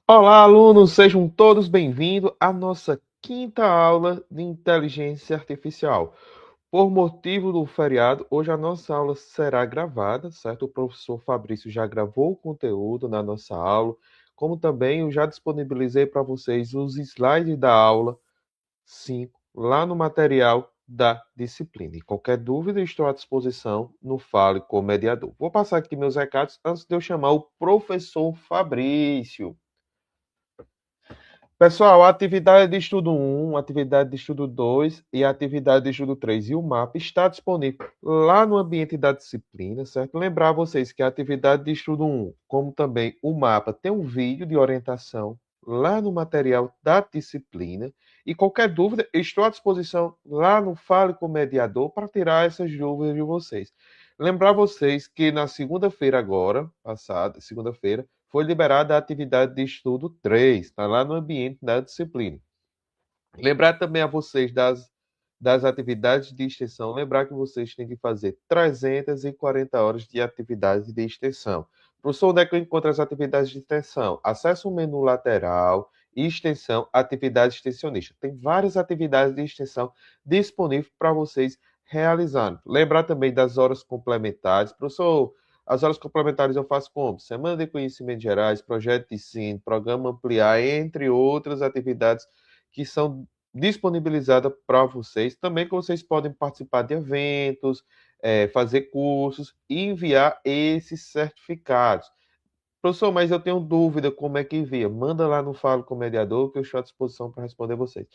Olá, alunos, sejam todos bem-vindos à nossa quinta aula de inteligência artificial. Por motivo do feriado, hoje a nossa aula será gravada, certo? O professor Fabrício já gravou o conteúdo na nossa aula, como também eu já disponibilizei para vocês os slides da aula 5 lá no material da disciplina. E qualquer dúvida, estou à disposição no Fale com o Mediador. Vou passar aqui meus recados antes de eu chamar o professor Fabrício. Pessoal, a atividade de estudo 1, atividade de estudo 2 e a atividade de estudo 3 e o mapa está disponível lá no ambiente da disciplina, certo? Lembrar vocês que a atividade de estudo 1, como também o mapa, tem um vídeo de orientação lá no material da disciplina. E qualquer dúvida, estou à disposição lá no Fale com o Mediador para tirar essas dúvidas de vocês. Lembrar vocês que na segunda-feira agora, passada, segunda-feira, foi liberada a atividade de estudo 3, está lá no ambiente da disciplina. Lembrar também a vocês das atividades de extensão, lembrar que vocês têm que fazer 340 horas de atividade de extensão. Professor, onde é que eu encontro as atividades de extensão? Acesse o menu lateral, extensão, atividade extensionista. Tem várias atividades de extensão disponíveis para vocês realizarem. Lembrar também das horas complementares. Professor, as horas complementares eu faço como? Semana de Conhecimentos Gerais, Projeto de Ensino, Programa Ampliar, entre outras atividades que são disponibilizadas para vocês. Também que vocês podem participar de eventos, fazer cursos e enviar esses certificados. Professor, mas eu tenho dúvida como é que envia. Manda lá no Falo com o Mediador que eu estou à disposição para responder vocês.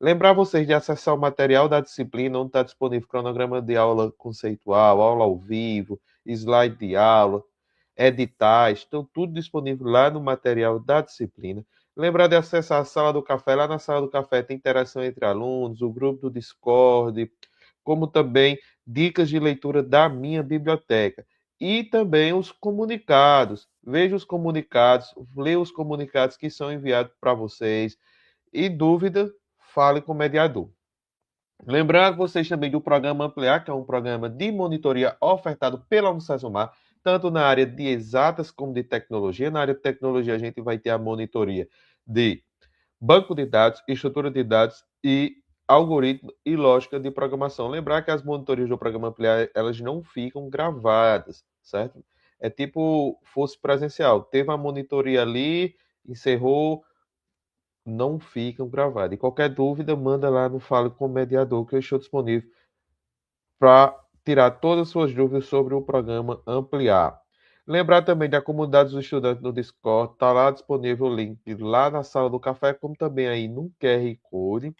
Lembrar vocês de acessar o material da disciplina, onde está disponível cronograma de aula conceitual, aula ao vivo, slide de aula, editais, estão tudo disponível lá no material da disciplina. Lembrar de acessar a sala do café. Lá na sala do café tem interação entre alunos, o grupo do Discord, como também dicas de leitura da minha biblioteca. E também os comunicados. Veja os comunicados, leia os comunicados que são enviados para vocês. E dúvida, fale com o mediador. Lembrar vocês também do programa Ampliar, que é um programa de monitoria ofertado pela Unicesumar, tanto na área de exatas como de tecnologia. Na área de tecnologia, a gente vai ter a monitoria de banco de dados, estrutura de dados e algoritmo e lógica de programação. Lembrar que as monitorias do programa Ampliar, elas não ficam gravadas, certo? É tipo fosse presencial. Teve a monitoria ali, encerrou, não ficam gravadas. E qualquer dúvida, manda lá no Fale com o Mediador, que eu estou disponível para tirar todas as suas dúvidas sobre o programa Ampliar. Lembrar também da comunidade dos estudantes no Discord, está lá disponível o link lá na sala do café, como também aí no QR Code.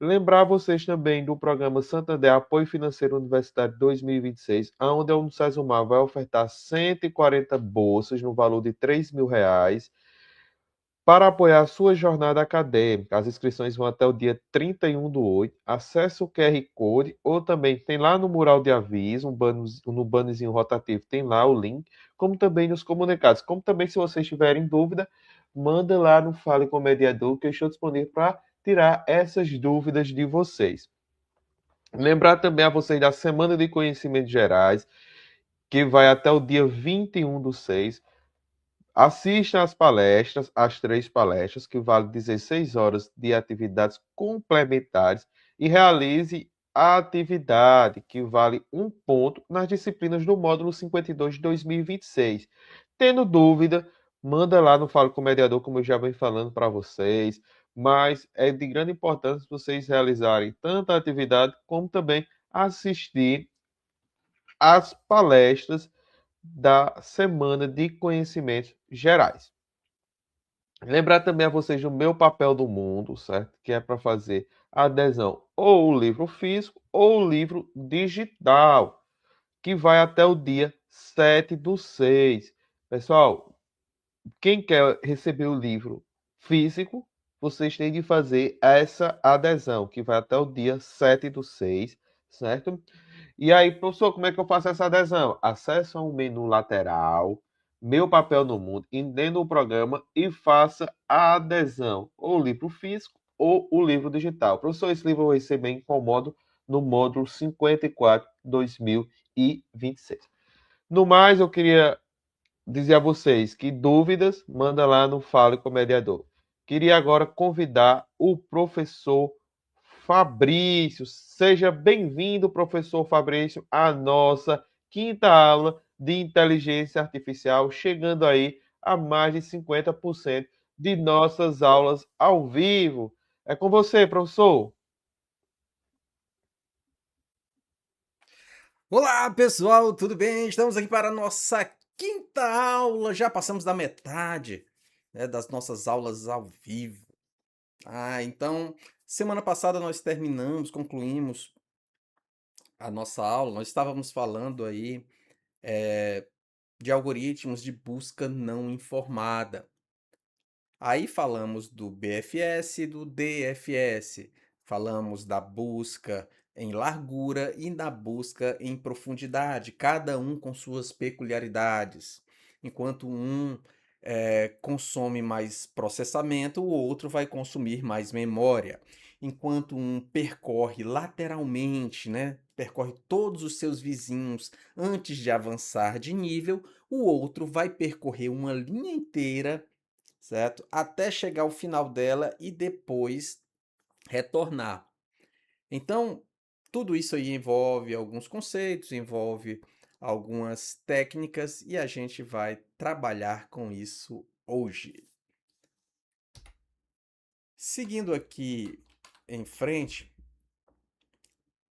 Lembrar vocês também do programa Santander Apoio Financeiro Universidade 2026, onde a Unicesumar vai ofertar 140 bolsas no valor de R$ 3.000 para apoiar a sua jornada acadêmica. As inscrições vão até o dia 31/8. Acesse o QR Code ou também tem lá no mural de aviso, no bannerzinho rotativo, tem lá o link, como também nos comunicados. Como também, se vocês tiverem dúvida, manda lá no Fale com o Mediador, que eu estou disponível para tirar essas dúvidas de vocês. Lembrar também a vocês da Semana de Conhecimentos Gerais, que vai até o dia 21/6. Assista às palestras, às 3 palestras, que vale 16 horas de atividades complementares, e realize a atividade, que vale 1 ponto nas disciplinas do módulo 52 de 2026. Tendo dúvida, manda lá no Falo com o Mediador, como eu já venho falando para vocês, mas é de grande importância vocês realizarem tanto a atividade como também assistir às palestras da Semana de Conhecimentos Gerais. Lembrar também a vocês do meu papel do mundo, certo? Que é para fazer a adesão ou o livro físico ou o livro digital, que vai até o dia 7/6. Pessoal, quem quer receber o livro físico, vocês têm de fazer essa adesão, que vai até o dia 7/6, certo? E aí, professor, como é que eu faço essa adesão? Acesse o menu lateral, Meu Papel no Mundo, dentro do programa e faça a adesão, ou o livro físico ou o livro digital. Professor, esse livro eu vou receber em qual módulo? No módulo 54, 2026. No mais, eu queria dizer a vocês que dúvidas, manda lá no Fale com o Mediador. Queria agora convidar o professor Fabrício. Seja bem-vindo, professor Fabrício, à nossa quinta aula de inteligência artificial, chegando aí a mais de 50% de nossas aulas ao vivo. É com você, professor. Olá, pessoal, tudo bem? Estamos aqui para a nossa quinta aula. Já passamos da metade, né, das nossas aulas ao vivo. Então, semana passada nós concluímos a nossa aula. Nós estávamos falando aí de algoritmos de busca não informada. Aí falamos do BFS e do DFS. Falamos da busca em largura e da busca em profundidade, cada um com suas peculiaridades. Enquanto um consome mais processamento, o outro vai consumir mais memória. Enquanto um percorre lateralmente, né, percorre todos os seus vizinhos antes de avançar de nível, o outro vai percorrer uma linha inteira, certo? Até chegar ao final dela e depois retornar. Então, tudo isso aí envolve alguns conceitos, envolve algumas técnicas e a gente vai trabalhar com isso hoje. Seguindo aqui em frente,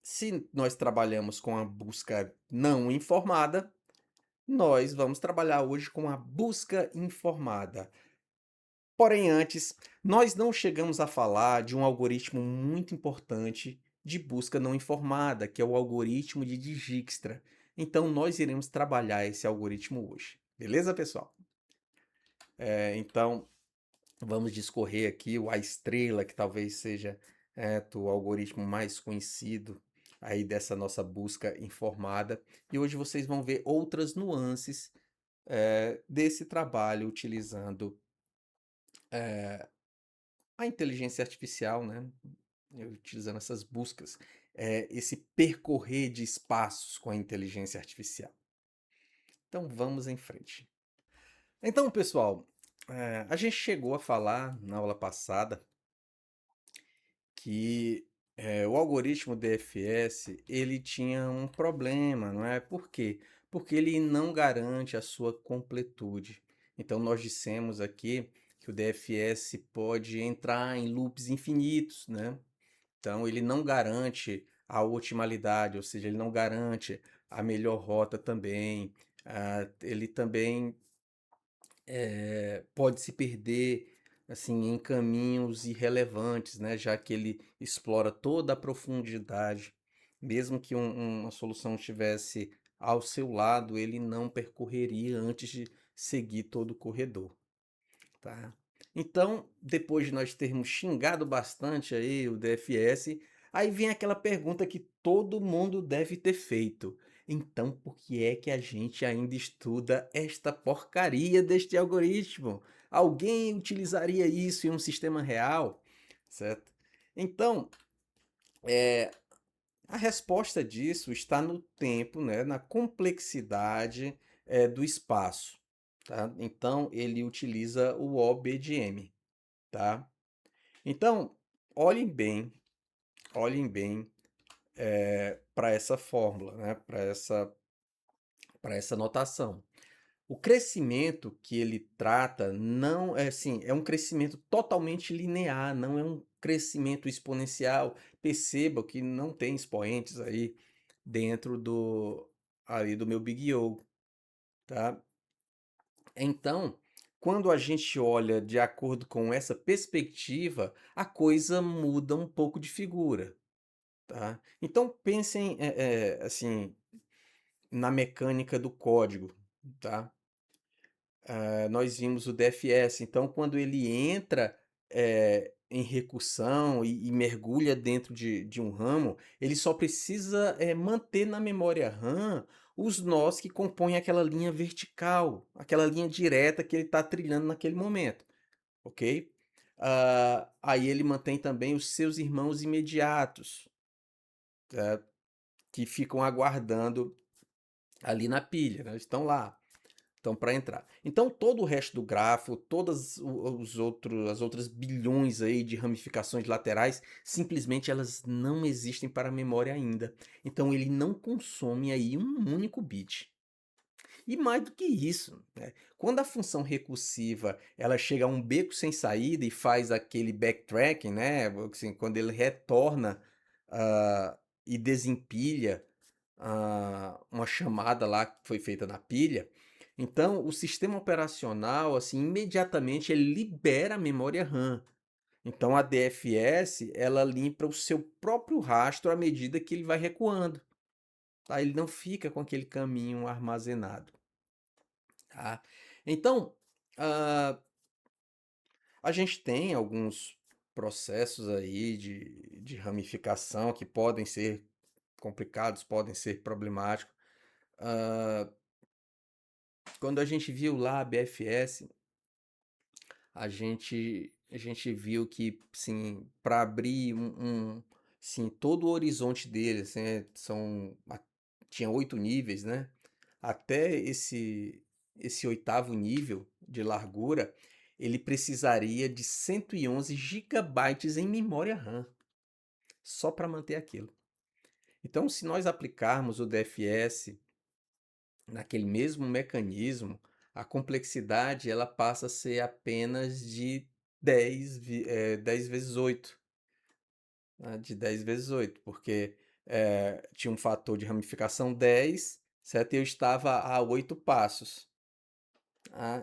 se nós trabalhamos com a busca não informada, nós vamos trabalhar hoje com a busca informada. Porém, antes, nós não chegamos a falar de um algoritmo muito importante de busca não informada, que é o algoritmo de Dijkstra. Então, nós iremos trabalhar esse algoritmo hoje. Beleza, pessoal? Então, vamos discorrer aqui o A estrela, que talvez seja o algoritmo mais conhecido aí dessa nossa busca informada. E hoje vocês vão ver outras nuances desse trabalho utilizando a inteligência artificial, né? Utilizando essas buscas, esse percorrer de espaços com a inteligência artificial. Então vamos em frente. Então, pessoal, a gente chegou a falar na aula passada que o algoritmo DFS ele tinha um problema, não é? Por quê? Porque ele não garante a sua completude. Então nós dissemos aqui que o DFS pode entrar em loops infinitos, né? Então, ele não garante a otimalidade, ou seja, ele não garante a melhor rota também. Ele também pode se perder assim em caminhos irrelevantes, né? Já que ele explora toda a profundidade. Mesmo que uma solução estivesse ao seu lado, ele não percorreria antes de seguir todo o corredor. Tá? Então, depois de nós termos xingado bastante aí o DFS, aí vem aquela pergunta que todo mundo deve ter feito. Então, por que é que a gente ainda estuda esta porcaria deste algoritmo? Alguém utilizaria isso em um sistema real? Certo? Então, a resposta disso está no tempo, né, na complexidade do espaço. Tá? Então, ele utiliza o OBDM. Tá? Então, olhem bem para essa fórmula, né? Para essa notação. O crescimento que ele trata não é assim, é um crescimento totalmente linear, não é um crescimento exponencial. Perceba que não tem expoentes aí dentro do meu Big O, tá? Então, quando a gente olha de acordo com essa perspectiva, a coisa muda um pouco de figura, tá? Então pensem assim na mecânica do código, tá? Nós vimos o DFS, então quando ele entra em recursão e mergulha dentro de um ramo, ele só precisa manter na memória RAM os nós que compõem aquela linha vertical, aquela linha direta que ele está trilhando naquele momento, ok? Aí ele mantém também os seus irmãos imediatos, que ficam aguardando ali na pilha, né? Eles estão lá. Então, para entrar. Então, todo o resto do grafo, as outras bilhões aí de ramificações laterais, simplesmente elas não existem para a memória ainda. Então, ele não consome aí um único bit. E mais do que isso, né? Quando a função recursiva ela chega a um beco sem saída e faz aquele backtracking, né? Assim, quando ele retorna e desempilha uma chamada lá que foi feita na pilha, então o sistema operacional, assim, imediatamente ele libera a memória RAM. Então a DFS ela limpa o seu próprio rastro à medida que ele vai recuando, tá? Ele não fica com aquele caminho armazenado, tá? Então, ah, a gente tem alguns processos aí de ramificação que podem ser complicados, podem ser problemáticos. Ah, Quando a gente viu lá a BFS, a gente viu que, sim, para abrir sim, todo o horizonte dele, assim, tinha 8 níveis, né? Até esse oitavo nível de largura, ele precisaria de 111 gigabytes em memória RAM, só para manter aquilo. Então, se nós aplicarmos o DFS naquele mesmo mecanismo, a complexidade ela passa a ser apenas de 10 vezes 8, né, de 10 vezes 8, porque tinha um fator de ramificação 10, certo? E eu estava a 8 passos.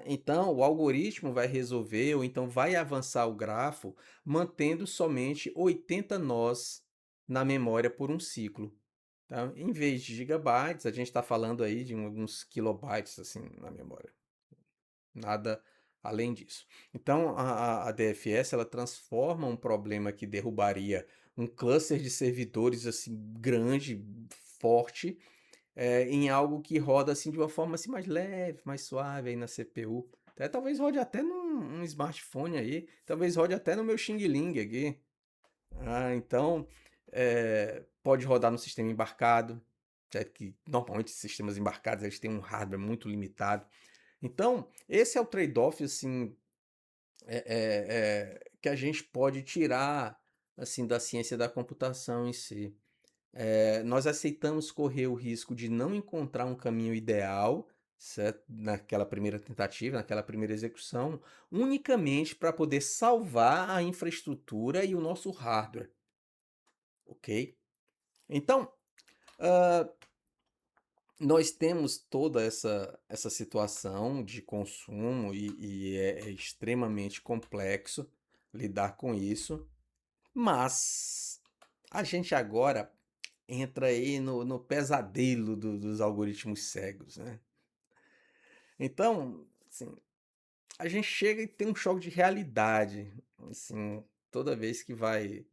Então, o algoritmo vai resolver, ou então vai avançar o grafo, mantendo somente 80 nós na memória por um ciclo. Tá? Em vez de gigabytes, a gente está falando aí de alguns kilobytes assim, na memória. Nada além disso. Então, a DFS ela transforma um problema que derrubaria um cluster de servidores assim grande, forte, em algo que roda assim de uma forma assim mais leve, mais suave aí na CPU. Talvez rode até num smartphone aí, talvez rode até no meu Xing Ling aqui. Então, pode rodar no sistema embarcado, certo? Que normalmente sistemas embarcados eles têm um hardware muito limitado. Então, esse é o trade-off assim, que a gente pode tirar assim da ciência da computação em si. Nós aceitamos correr o risco de não encontrar um caminho ideal, certo? Naquela primeira tentativa, naquela primeira execução, unicamente para poder salvar a infraestrutura e o nosso hardware, ok? Então, ah, nós temos toda essa situação de consumo e é extremamente complexo lidar com isso, mas a gente agora entra aí no pesadelo dos algoritmos cegos, né? Então, assim, a gente chega e tem um choque de realidade, assim, toda vez que vai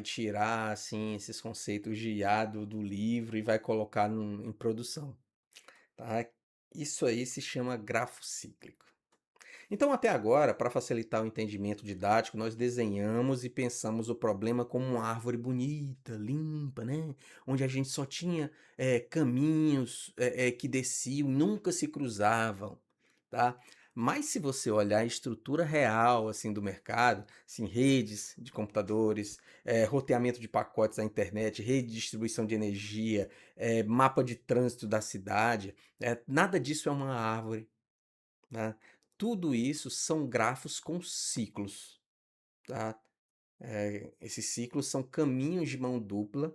tirar assim esses conceitos de IA do livro e vai colocar em produção, tá? Isso aí se chama grafo cíclico. Então, até agora, para facilitar o entendimento didático, nós desenhamos e pensamos o problema como uma árvore bonita, limpa, né? Onde a gente só tinha caminhos que desciam, nunca se cruzavam, tá? Mas se você olhar a estrutura real assim do mercado, assim, redes de computadores, roteamento de pacotes da internet, rede de distribuição de energia, mapa de trânsito da cidade, nada disso é uma árvore, né? Tudo isso são grafos com ciclos, tá? Esses ciclos são caminhos de mão dupla,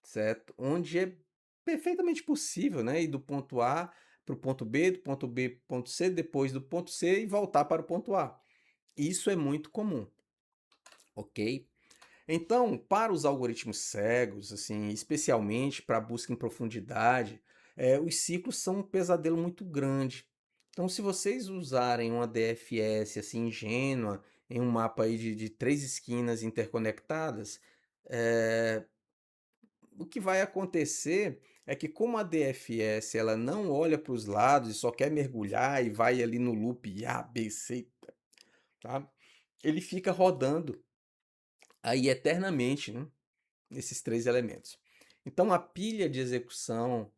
certo? Onde é perfeitamente possível, né? Ir do ponto A para o ponto B, do ponto B para o ponto C, depois do ponto C e voltar para o ponto A. Isso é muito comum, ok? Então, para os algoritmos cegos, assim, especialmente para a busca em profundidade, os ciclos são um pesadelo muito grande. Então, se vocês usarem uma DFS assim ingênua em um mapa aí de 3 esquinas interconectadas, eh, o que vai acontecer é que como a DFS ela não olha para os lados e só quer mergulhar e vai ali no loop A, B, C, tá? Ele fica rodando aí eternamente, né? Esses 3 elementos. Então, a pilha de execução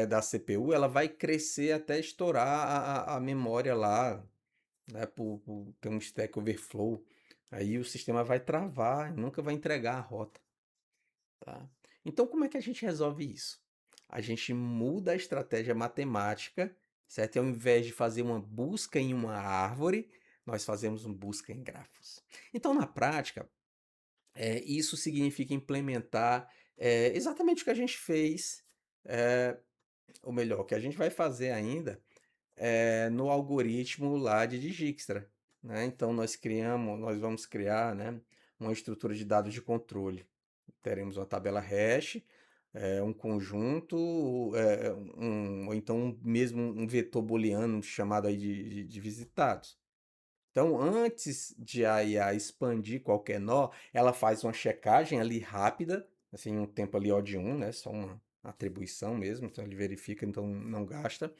da CPU, ela vai crescer até estourar a memória lá, né, por ter um Stack Overflow. Aí o sistema vai travar, nunca vai entregar a rota, tá? Então, como é que a gente resolve isso? A gente muda a estratégia matemática, certo? E ao invés de fazer uma busca em uma árvore, nós fazemos uma busca em grafos. Então, na prática, isso significa implementar exatamente o que a gente fez, eh, ou melhor, o que a gente vai fazer ainda no algoritmo lá de Dijkstra, né? Então nós vamos criar, né, uma estrutura de dados de controle. Teremos uma tabela hash, um conjunto, ou então mesmo um vetor booleano chamado aí de visitados. Então, antes de a IA expandir qualquer nó, ela faz uma checagem ali rápida, assim, um tempo ali O de 1, né? Só uma atribuição mesmo, então ele verifica, então não gasta.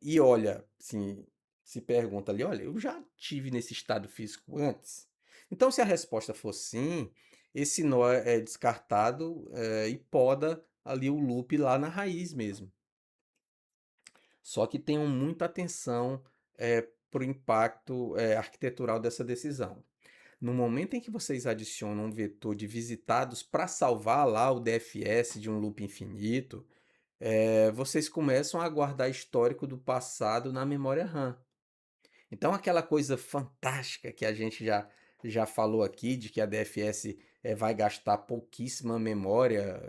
E olha, assim, se pergunta ali, olha, eu já tive nesse estado físico antes? Então, se a resposta for sim, esse nó é descartado, e poda ali o loop lá na raiz mesmo. Só que tenham muita atenção para o impacto arquitetural dessa decisão. No momento em que vocês adicionam um vetor de visitados para salvar lá o DFS de um loop infinito, vocês começam a guardar histórico do passado na memória RAM. Então, aquela coisa fantástica que a gente já falou aqui, de que a DFS vai gastar pouquíssima memória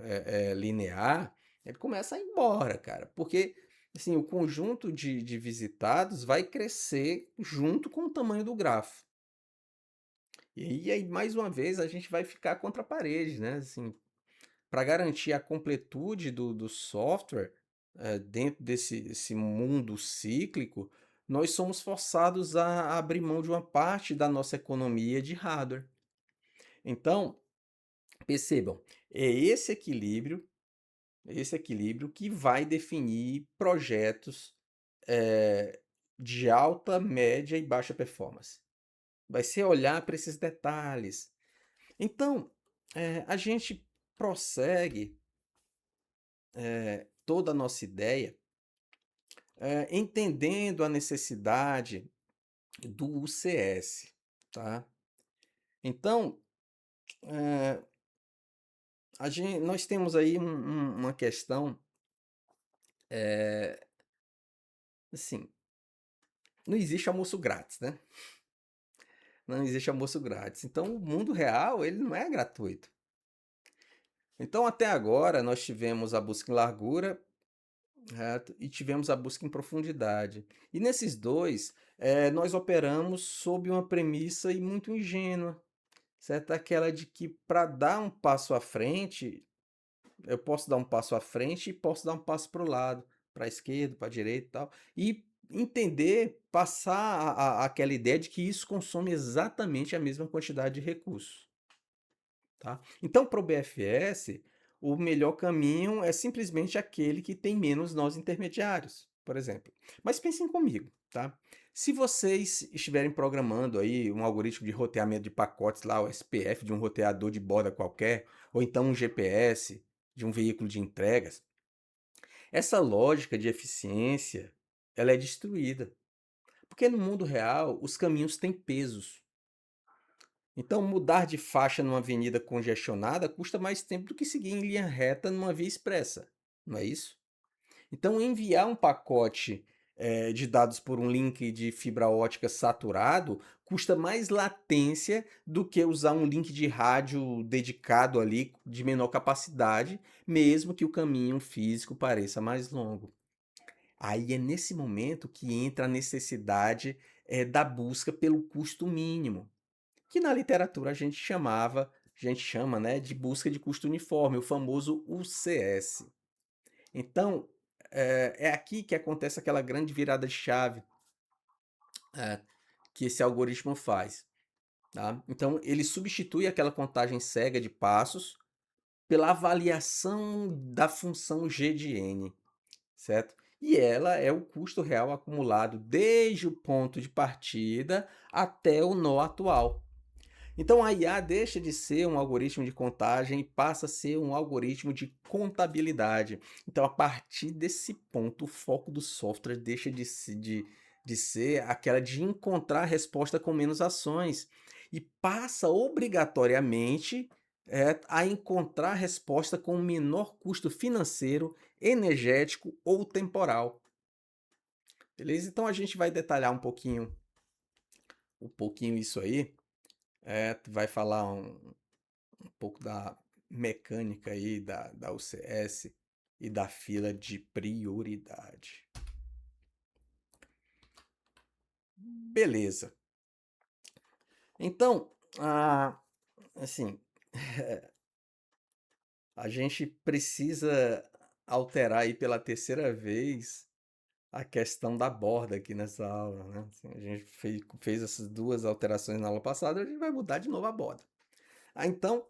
linear, ele começa a ir embora, cara. Porque assim, o conjunto de visitados vai crescer junto com o tamanho do grafo. E aí, mais uma vez, a gente vai ficar contra a parede, né? Assim, para garantir a completude do software dentro desse mundo cíclico, nós somos forçados a abrir mão de uma parte da nossa economia de hardware. Então, percebam, esse equilíbrio que vai definir projetos de alta, média e baixa performance. Vai ser olhar para esses detalhes. Então, a gente prossegue toda a nossa ideia entendendo a necessidade do UCS, tá? Então, eh, nós temos aí uma questão, assim, não existe almoço grátis, né? Não existe almoço grátis. Então, o mundo real, ele não é gratuito. Então, até agora, nós tivemos a busca em largura, certo? E tivemos a busca em profundidade. E nesses dois, nós operamos sob uma premissa e muito ingênua, certo? Aquela de que para dar um passo à frente, eu posso dar um passo à frente e posso dar um passo para o lado, para a esquerda, para a direita e tal. E entender, passar aquela ideia de que isso consome exatamente a mesma quantidade de recursos. Tá? Então, para o BFS, o melhor caminho é simplesmente aquele que tem menos nós intermediários, por exemplo. Mas pensem comigo, tá? Se vocês estiverem programando aí um algoritmo de roteamento de pacotes lá, o SPF de um roteador de borda qualquer, ou então um GPS de um veículo de entregas, essa lógica de eficiência, ela é destruída. Porque no mundo real, os caminhos têm pesos. Então, mudar de faixa numa avenida congestionada custa mais tempo do que seguir em linha reta numa via expressa, não é isso? Então, enviar um pacote de dados por um link de fibra ótica saturado custa mais latência do que usar um link de rádio dedicado ali de menor capacidade, mesmo que o caminho físico pareça mais longo. Aí é nesse momento que entra a necessidade da busca pelo custo mínimo, que na literatura a gente chama, né, de busca de custo uniforme, o famoso UCS. Então, é aqui que acontece aquela grande virada de chave eh, que esse algoritmo faz, tá? Então, ele substitui aquela contagem cega de passos pela avaliação da função g de n, certo? E ela é o custo real acumulado desde o ponto de partida até o nó atual. Então a IA deixa de ser um algoritmo de contagem e passa a ser um algoritmo de contabilidade. Então, a partir desse ponto, o foco do software deixa de ser aquela de encontrar a resposta com menos ações e passa obrigatoriamente a encontrar a resposta com o menor custo financeiro, energético ou temporal. Beleza? Então a gente vai detalhar um pouquinho isso aí. Vai falar um pouco da mecânica aí da UCS e da fila de prioridade. Beleza. Então, assim, a gente precisa alterar aí pela terceira vez a questão da borda aqui nessa aula, né? Assim, a gente fez essas duas alterações na aula passada, a gente vai mudar de novo a borda. Então,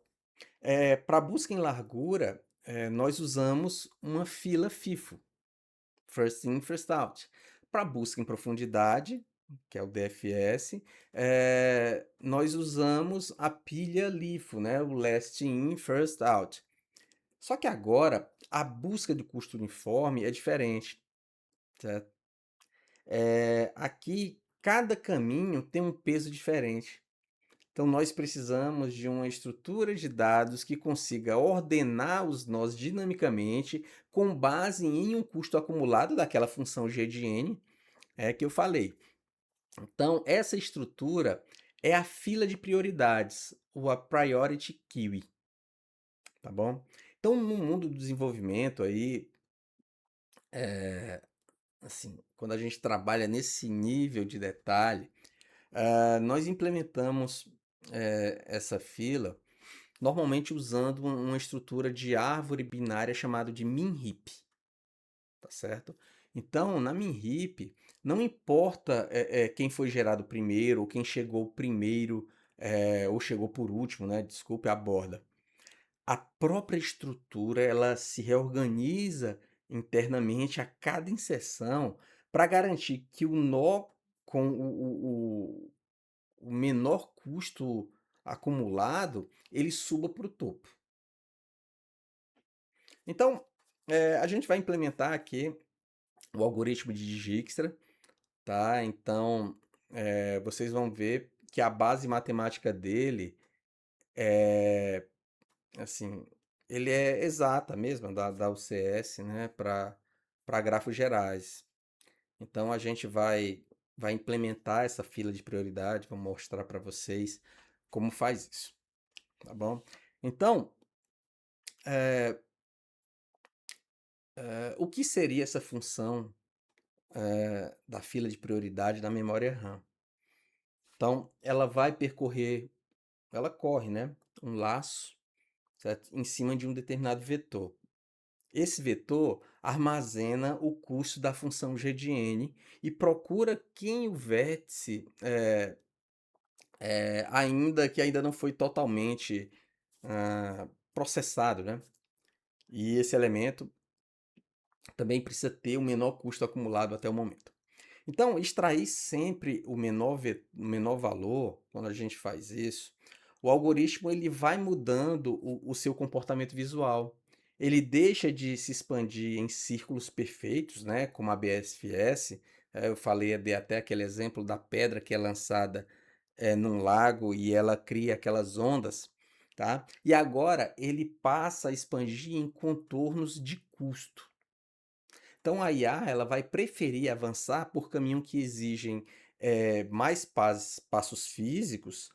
para busca em largura, nós usamos uma fila FIFO, First In, First Out. Para busca em profundidade, que é o DFS, nós usamos a pilha LIFO, né? O Last In, First Out. Só que agora, a busca de custo uniforme é diferente, certo? Aqui, cada caminho tem um peso diferente. Então, nós precisamos de uma estrutura de dados que consiga ordenar os nós dinamicamente com base em um custo acumulado daquela função g de n que eu falei. Então, essa estrutura é a fila de prioridades, ou a Priority Queue, tá bom? Então, no mundo do desenvolvimento aí, assim, quando a gente trabalha nesse nível de detalhe, nós implementamos essa fila normalmente usando uma estrutura de árvore binária chamada de min-heap, tá certo? Então, na min-heap, não importa quem foi gerado primeiro ou quem chegou primeiro ou chegou por último, né? Desculpe a borda. A própria estrutura ela se reorganiza internamente a cada inserção para garantir que o nó com o menor custo acumulado ele suba para o topo. Então, a gente vai implementar aqui o algoritmo de Dijkstra, tá? Então, vocês vão ver que a base matemática dele é, assim, ele é exata mesmo, da UCS, né? Para grafos gerais. Então, a gente vai implementar essa fila de prioridade, vou mostrar para vocês como faz isso, tá bom? Então, o que seria essa função da fila de prioridade da memória RAM? Então, ela vai percorrer, ela corre, né, um laço, certo? Em cima de um determinado vetor. Esse vetor armazena o custo da função g de n e procura quem o vértice ainda que ainda não foi totalmente processado, né? E esse elemento também precisa ter o menor custo acumulado até o momento. Então, extrair sempre o menor valor, quando a gente faz isso, o algoritmo ele vai mudando o seu comportamento visual. Ele deixa de se expandir em círculos perfeitos, né, como a BSFS. Eu falei, dei até aquele exemplo da pedra que é lançada num lago e ela cria aquelas ondas, tá? E agora ele passa a expandir em contornos de custo. Então a IA ela vai preferir avançar por caminho que exigem mais passos físicos,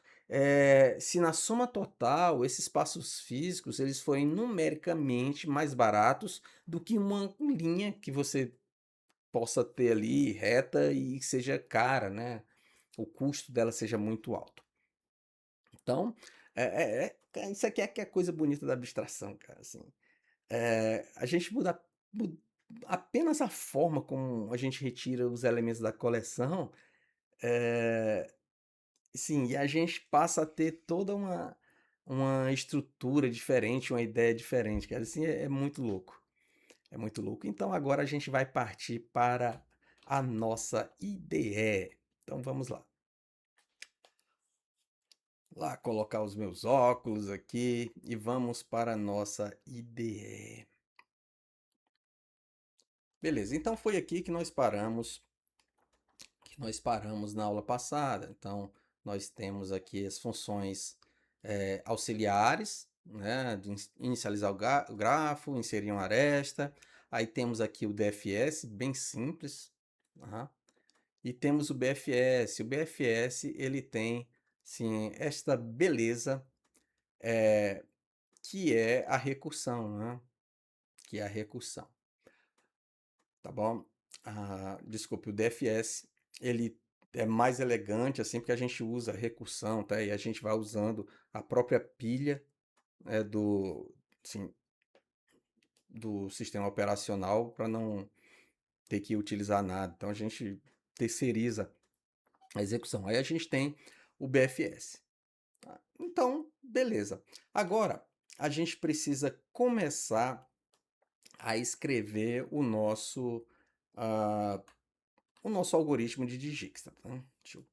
se na soma total esses passos físicos eles forem numericamente mais baratos do que uma linha que você possa ter ali reta e seja cara, né? O custo dela seja muito alto. Então, isso aqui é que é a coisa bonita da abstração, cara, assim. A gente mu apenas a forma como a gente retira os elementos da coleção, sim, e a gente passa a ter toda uma estrutura diferente, uma ideia diferente, cara, assim, é muito louco, é muito louco. Então agora a gente vai partir para a nossa IDE. Então vamos lá. lá colocar os meus óculos aqui e vamos para a nossa IDE. Beleza, então foi aqui que nós paramos na aula passada. Então, nós temos aqui as funções auxiliares, né, de inicializar o grafo, inserir uma aresta. Aí temos aqui o DFS, bem simples. Tá? E temos o BFS. O BFS, ele tem, sim, esta beleza, que é a recursão, né? Que é a recursão, tá bom? Desculpe, o DFS, ele é mais elegante, assim, porque a gente usa recursão, tá? E a gente vai usando a própria pilha, assim, do sistema operacional para não ter que utilizar nada. Então, a gente terceiriza a execução. Aí a gente tem o BFS. Tá? Então, beleza. Agora, a gente precisa começar a escrever ah, o nosso algoritmo de Dijkstra. Tá? Deixa eu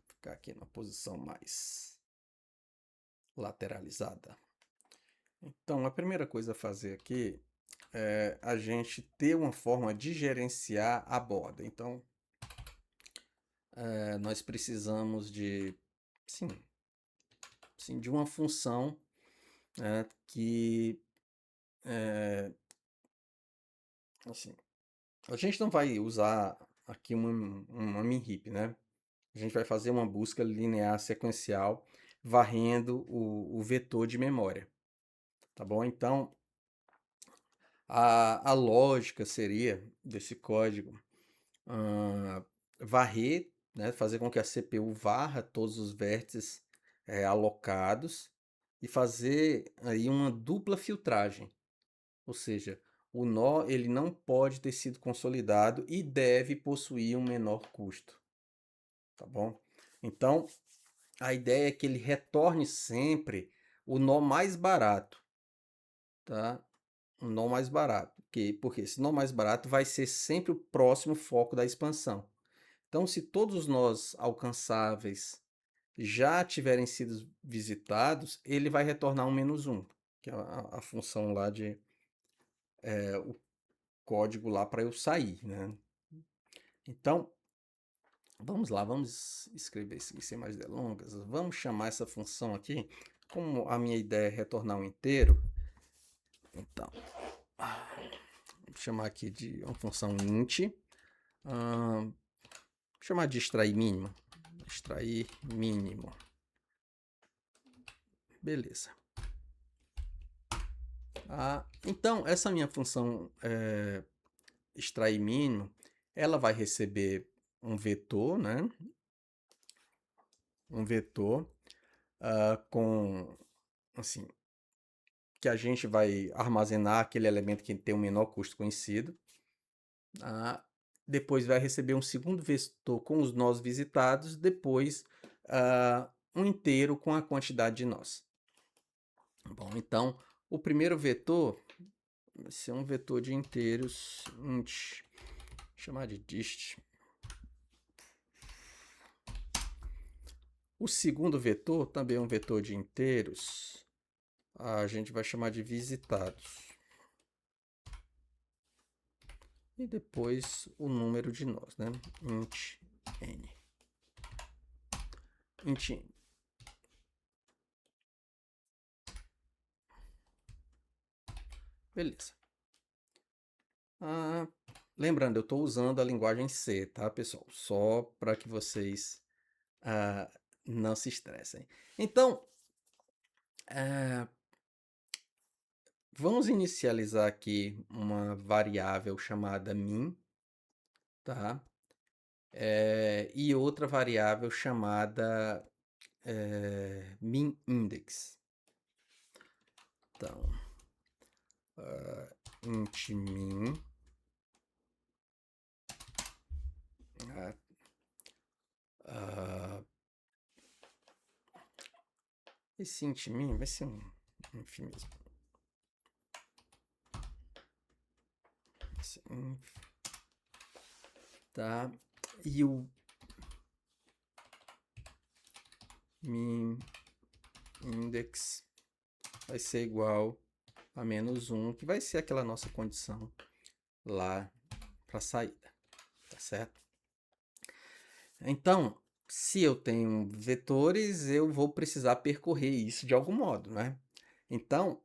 ficar aqui na posição mais lateralizada. Então, a primeira coisa a fazer aqui é a gente ter uma forma de gerenciar a borda. Então, nós precisamos sim, sim, de uma função, que, assim, a gente não vai usar aqui uma min-heap, né? A gente vai fazer uma busca linear sequencial varrendo o vetor de memória, tá bom? Então, a lógica seria desse código varrer, né, fazer com que a CPU varra todos os vértices alocados e fazer aí uma dupla filtragem, ou seja, o nó ele não pode ter sido consolidado e deve possuir um menor custo, tá bom? Então, a ideia é que ele retorne sempre o nó mais barato, tá? Um nó mais barato. Porque esse nó mais barato vai ser sempre o próximo foco da expansão. Então, se todos os nós alcançáveis já tiverem sido visitados, ele vai retornar um -1, que é a função lá o código lá para eu sair, né? Então, vamos lá, vamos escrever isso aqui sem mais delongas. Vamos chamar essa função aqui, como a minha ideia é retornar um inteiro, então, vou chamar aqui de uma função int, vou chamar de extrair mínimo, extrair mínimo, beleza. Então, essa minha função extrair mínimo, ela vai receber um vetor, né? Um vetor com, assim, que a gente vai armazenar aquele elemento que tem o menor custo conhecido. Depois vai receber um segundo vetor com os nós visitados, depois um inteiro com a quantidade de nós. Bom, então, o primeiro vetor vai ser um vetor de inteiros, int, chamar de dist. O segundo vetor também é um vetor de inteiros, a gente vai chamar de visitados. E depois o número de nós, né? Int n. Int n. Beleza. Lembrando, eu estou usando a linguagem C, tá, pessoal? Só para que vocês não se estressem. Então, vamos inicializar aqui uma variável chamada min, tá? E outra variável chamada min_index. Então, int min, esse int min vai ser um inf mesmo. Inf, tá? E o min index vai ser igual a menos 1, que vai ser aquela nossa condição lá para a saída, tá certo? Então, se eu tenho vetores, eu vou precisar percorrer isso de algum modo, né? Então,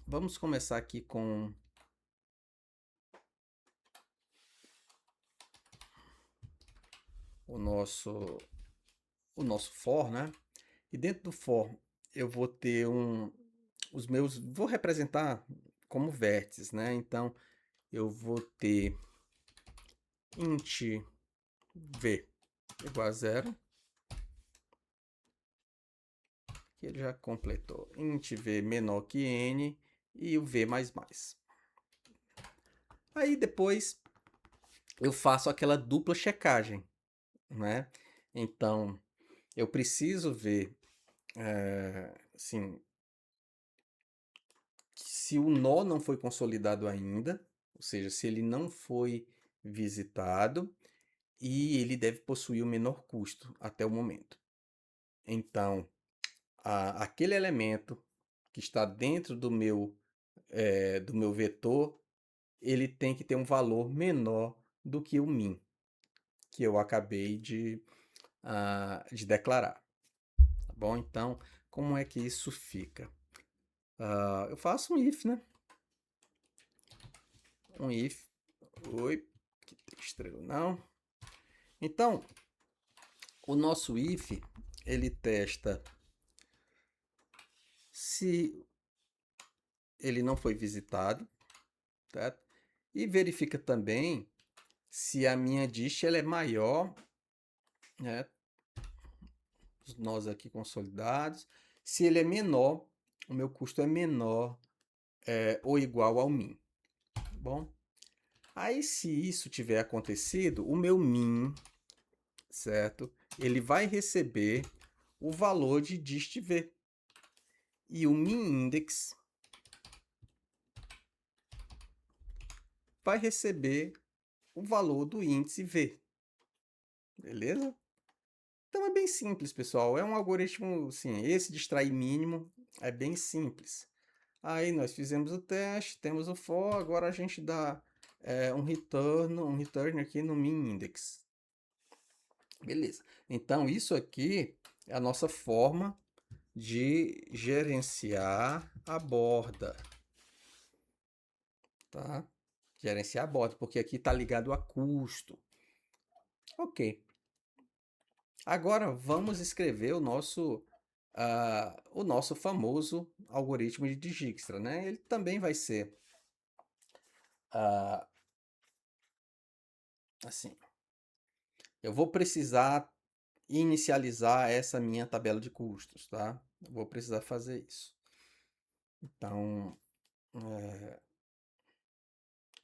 vamos começar aqui com o nosso for, né? E dentro do for, eu vou ter vou representar como vértices, né? Então, eu vou ter int v igual a 0, que ele já completou. Int v menor que n e o v mais mais. Aí depois eu faço aquela dupla checagem, né? Então, eu preciso ver, assim, se o nó não foi consolidado ainda, ou seja, se ele não foi visitado, e ele deve possuir o menor custo até o momento. Então, aquele elemento que está dentro do meu vetor, ele tem que ter um valor menor do que o min, que eu acabei de declarar. Tá bom? Então, como é que isso fica? Eu faço um if, né? Um if. Oi, que estrela não. Então, o nosso if, ele testa se ele não foi visitado, certo? E verifica também se a minha dist ela é maior, né? Os nós aqui consolidados. Se ele é menor, o meu custo é menor ou igual ao min. Tá bom? Aí, se isso tiver acontecido, o meu min, certo? Ele vai receber o valor de dist v. E o min index vai receber o valor do índice v. Beleza? Então é bem simples, pessoal. É um algoritmo, assim, esse de extrair mínimo é bem simples. Aí nós fizemos o teste, temos o for, agora a gente dá um return aqui no min index. Beleza. Então isso aqui é a nossa forma de gerenciar a borda, tá? Gerenciar a borda, porque aqui está ligado a custo. Ok. Agora vamos escrever o nosso famoso algoritmo de Dijkstra, né? Ele também vai ser assim. Eu vou precisar inicializar essa minha tabela de custos, tá? Eu vou precisar fazer isso. Então,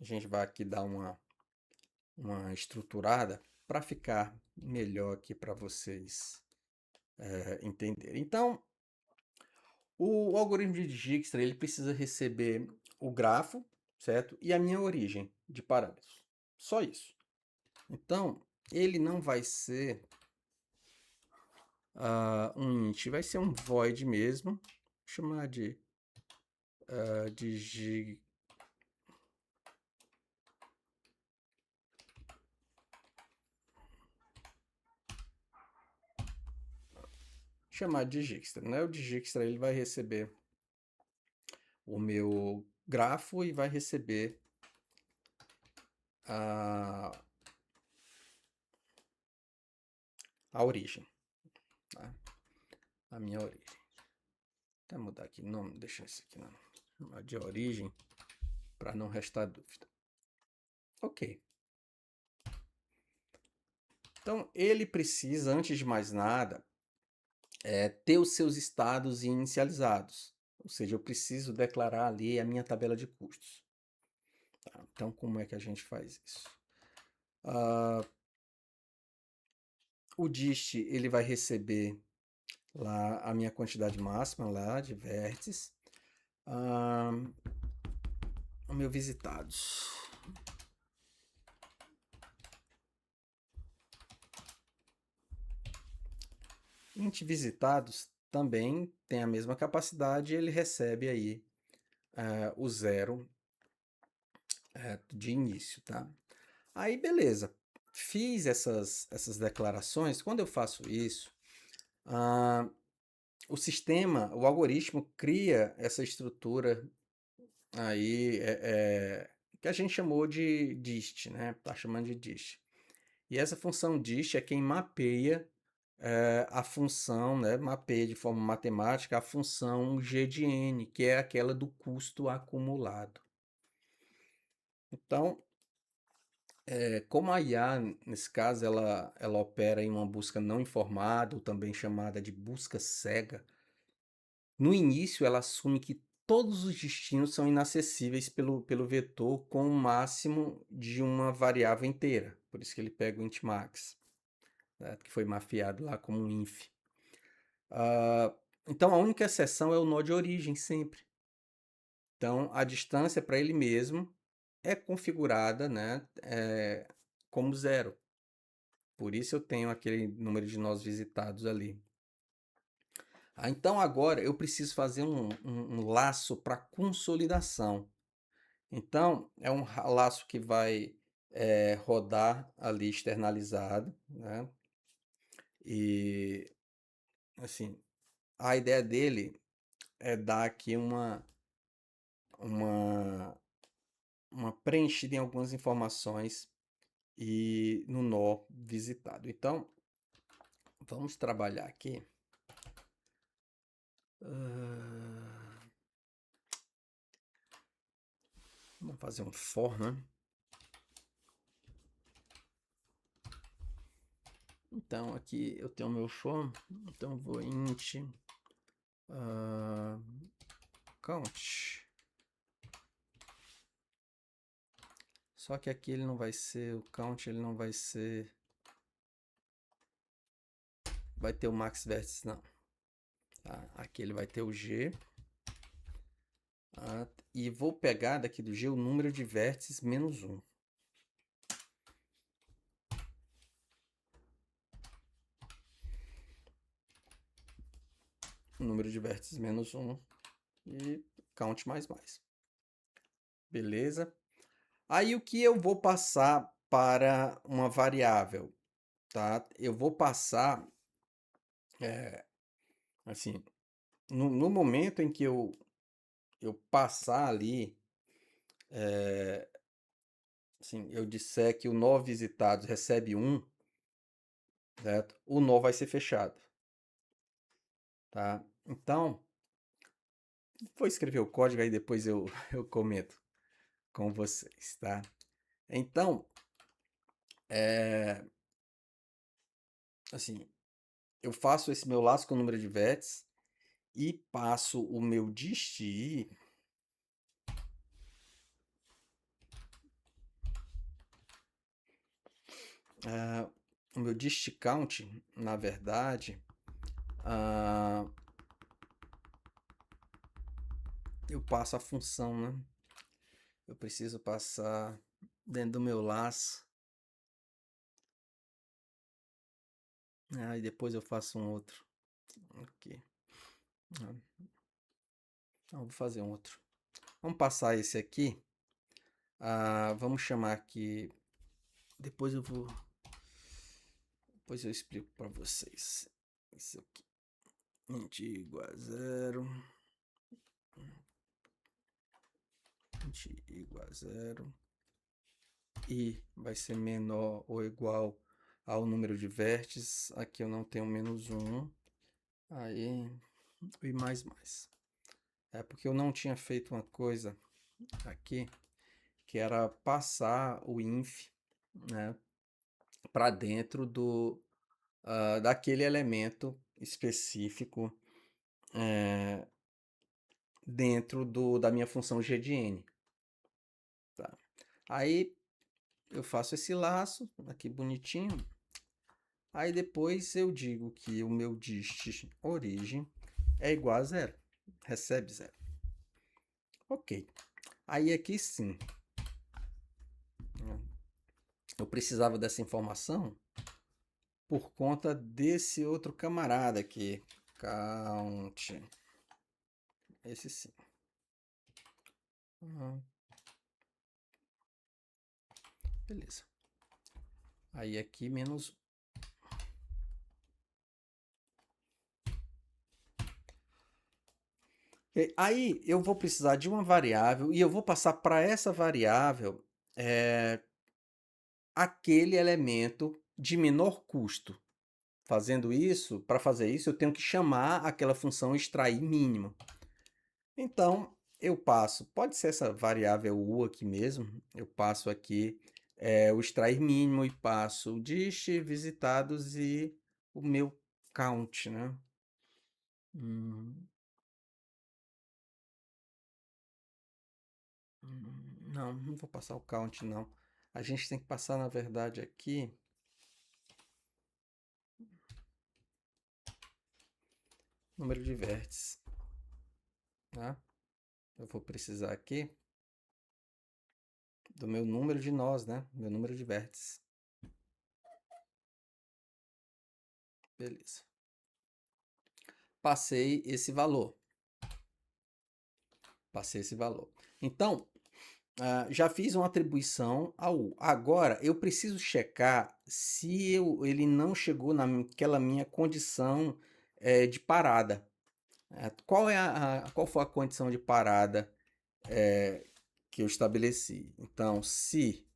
a gente vai aqui dar uma estruturada para ficar melhor aqui para vocês entenderem. Então, o algoritmo de Dijkstra, ele precisa receber o grafo, certo? E a minha origem de parâmetros. Só isso. Então, ele não vai ser um int, vai ser um void mesmo. Vou chamar de Dijkstra, né? O Dijkstra ele vai receber o meu grafo e vai receber a origem, tá? A minha origem. Vou até mudar aqui o nome, deixar isso aqui não, de origem, para não restar dúvida. Ok. Então, ele precisa, antes de mais nada, ter os seus estados inicializados. Ou seja, eu preciso declarar ali a minha tabela de custos. Tá? Então, como é que a gente faz isso? O dist ele vai receber lá a minha quantidade máxima lá de vértices. O meu visitados. int visitados também tem a mesma capacidade, ele recebe aí o zero de início, tá? Aí, beleza. Fiz essas declarações. Quando eu faço isso, o sistema, o algoritmo cria essa estrutura aí que a gente chamou de dist, né? Tá chamando de dist. E essa função dist é quem mapeia a função, né? Mapeia de forma matemática a função g de n, que é aquela do custo acumulado. Então, como a IA, nesse caso, ela opera em uma busca não informada, ou também chamada de busca cega, no início ela assume que todos os destinos são inacessíveis pelo vetor com o máximo de uma variável inteira. Por isso que ele pega o int max, né, que foi mapeado lá como um inf. Então a única exceção é o nó de origem sempre. Então a distância para ele mesmo é configurada, né, como zero. Por isso eu tenho aquele número de nós visitados ali. Então agora eu preciso fazer um laço para consolidação. Então é um laço que vai rodar ali externalizado, né? E assim, a ideia dele é dar aqui uma, uma preenchida em algumas informações e no nó visitado. Então vamos trabalhar aqui. Vamos fazer um for, né? Então aqui eu tenho o meu for, então eu vou int count. Só que aqui ele não vai ser o count, ele não vai ser, vai ter o max vértice não. Tá? Aqui ele vai ter o g. E vou pegar daqui do g o número de vértices menos 1. O número de vértices menos 1 e count mais mais. Beleza? Aí o que eu vou passar para uma variável, tá? Eu vou passar, assim, no momento em que eu passar ali, assim, eu disser que o nó visitado recebe 1, certo? O nó vai ser fechado, tá? Então, vou escrever o código aí depois eu comento com vocês, tá? Então, assim, eu faço esse meu laço com o número de vértices e passo o meu dist, o meu dist count, na verdade, eu passo a função, né? Eu preciso passar dentro do meu laço. Aí depois eu faço um outro. Aqui. Então, vou fazer um outro. Vamos passar esse aqui. Vamos chamar aqui. Depois eu explico para vocês. Isso aqui. Int igual a 0. Int igual a 0. E vai ser menor ou igual ao número de vértices. Aqui eu não tenho menos 1. Aí, e mais. É porque eu não tinha feito uma coisa aqui, que era passar o inf, né, para dentro daquele elemento específico dentro da minha função g de n. Tá? Aí eu faço esse laço aqui bonitinho. Aí depois eu digo que o meu dist origem é igual a 0. Recebe 0. Ok. Aí aqui sim. Eu precisava dessa informação por conta desse outro camarada aqui. Count. Esse sim. Beleza. Aí aqui menos. Aí eu vou precisar de uma variável e eu vou passar para essa variável aquele elemento de menor custo. Fazendo isso, para fazer isso, eu tenho que chamar aquela função extrair mínimo. Então, eu passo, pode ser essa variável u aqui mesmo, eu passo aqui o extrair mínimo e passo o dist, visitados e o meu count, né? Não, não vou passar o count, não. A gente tem que passar, na verdade, aqui número de vértices, tá? Eu vou precisar aqui do meu número de nós, né? Meu número de vértices. Beleza. Passei esse valor. Passei esse valor. Então, já fiz uma atribuição ao U. Agora, eu preciso checar se ele não chegou naquela minha condição de parada. Qual foi a condição de parada que eu estabeleci? Então, se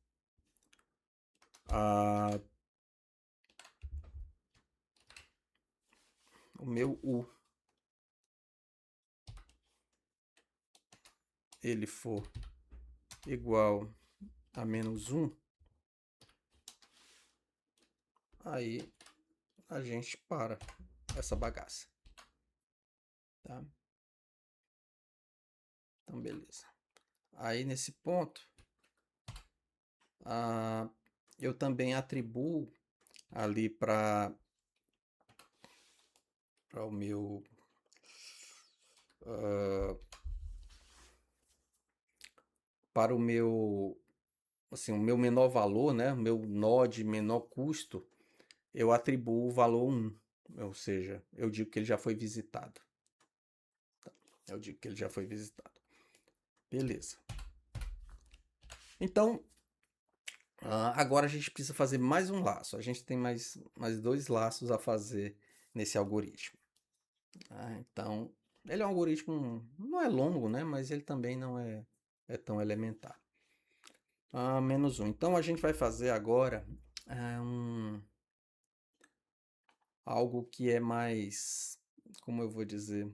o meu U ele for igual a menos 1, aí a gente para essa bagaça. Tá? Então, beleza. Aí, nesse ponto, eu também atribuo ali para o meu para o meu assim, o meu menor valor, né, o meu nó de menor custo, eu atribuo o valor 1, ou seja, eu digo que ele já foi visitado. Eu digo que ele já foi visitado. Beleza. Então, agora a gente precisa fazer mais um laço. A gente tem mais 2 laços a fazer nesse algoritmo. Então, ele é um algoritmo, não é longo, né? Mas ele também não é tão elementar. Menos 1. Então, a gente vai fazer agora algo que é mais, como eu vou dizer?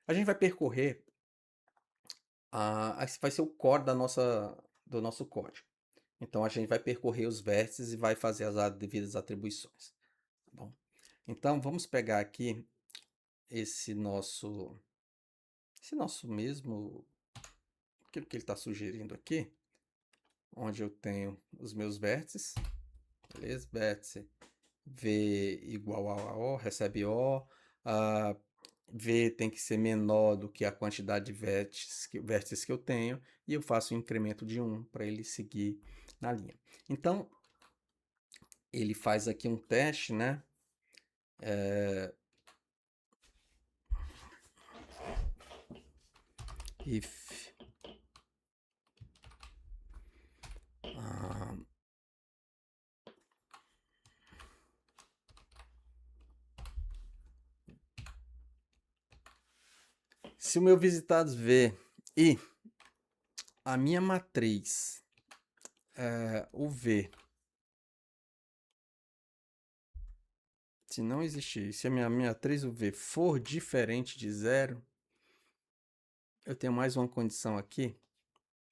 A gente vai percorrer, esse vai ser o core do nosso código. Então, a gente vai percorrer os vértices e vai fazer as devidas atribuições. Tá bom? Então, vamos pegar aqui esse nosso mesmo, aquilo que ele está sugerindo aqui, onde eu tenho os meus vértices, beleza? Vértice V igual a O, recebe O, V tem que ser menor do que a quantidade de vértices que eu tenho, e eu faço um incremento de 1 para ele seguir na linha. Então, ele faz aqui um teste, né? If se o meu visitados V e a minha matriz, o V, se não existir, se a minha matriz o V for diferente de 0, eu tenho mais uma condição aqui,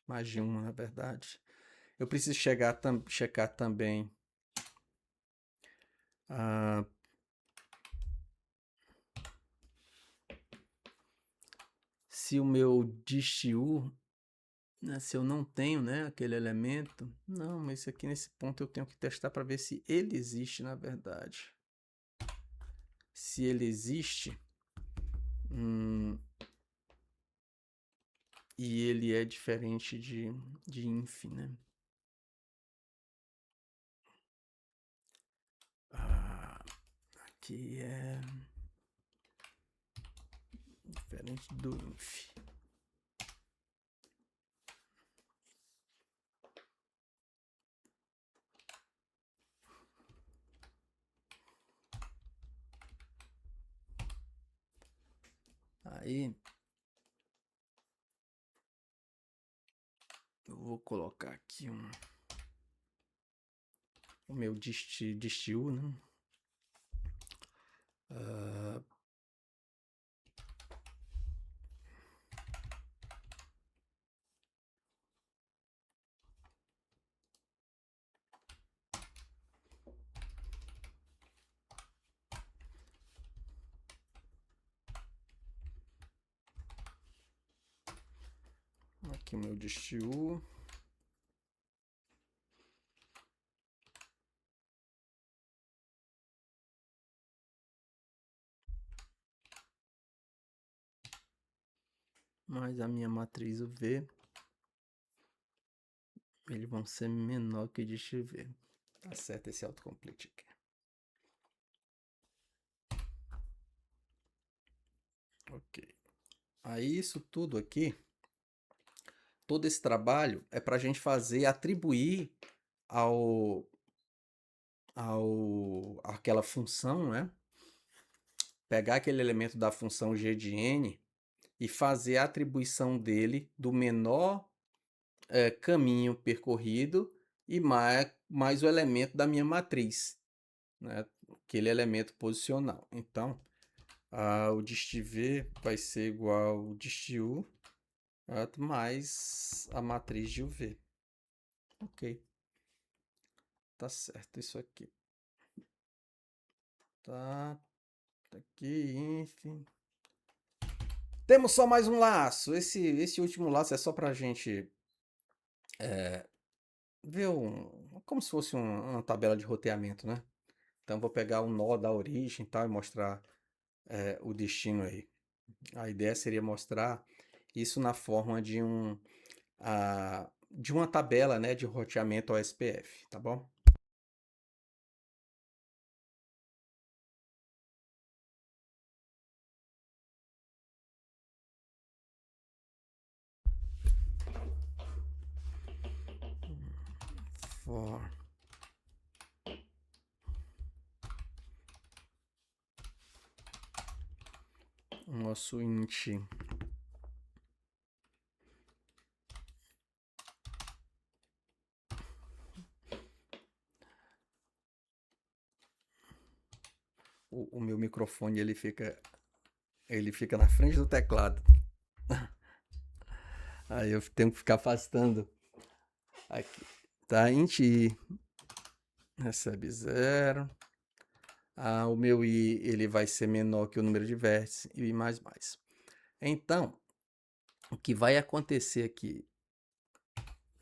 mais de uma na verdade. Eu preciso checar também se o meu dist-u, né, se eu não tenho, né, aquele elemento. Não, mas isso aqui nesse ponto eu tenho que testar para ver se ele existe na verdade. Se ele existe, e ele é diferente de inf, né? que é diferente do INF. Aí eu vou colocar aqui o meu distil, né? Aqui o meu distil. Mais a minha matriz UV. Eles vão ser menor que o distil V. Tá certo esse autocomplete aqui. Ok. Aí isso tudo aqui, todo esse trabalho é para a gente fazer, atribuir aquela função, né? Pegar aquele elemento da função g de n e fazer a atribuição dele do menor caminho percorrido e mais o elemento da minha matriz, né? Aquele elemento posicional. Então, o dist V vai ser igual ao dist U mais a matriz de UV. Ok. Tá certo isso aqui. Tá aqui, enfim. Temos só mais um laço. Esse último laço é só pra gente ver como se fosse uma tabela de roteamento, né? Então vou pegar o nó da origem, tá, e mostrar o destino aí. A ideia seria mostrar isso na forma de de uma tabela, né, de roteamento ao SPF, tá bom? For o nosso int o meu microfone ele fica na frente do teclado. Aí eu tenho que ficar afastando aqui. Tá, int i recebe 0. O meu i ele vai ser menor que o número de vértices e mais. Então, o que vai acontecer aqui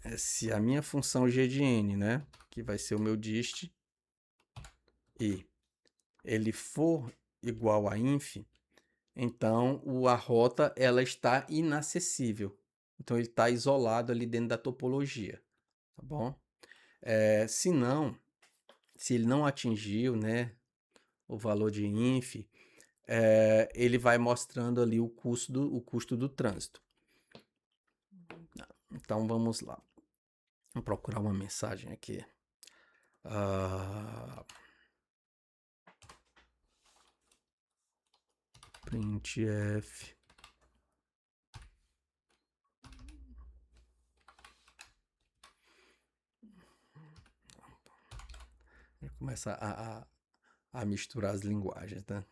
é se a minha função g de n, né, que vai ser o meu dist e ele for igual a inf, então a rota ela está inacessível. Então ele está isolado ali dentro da topologia, tá bom? Se ele não atingiu, né, o valor de inf, ele vai mostrando ali o custo do trânsito. Então vamos lá. Vou procurar uma mensagem aqui. Printf. Começa a misturar as linguagens, tá?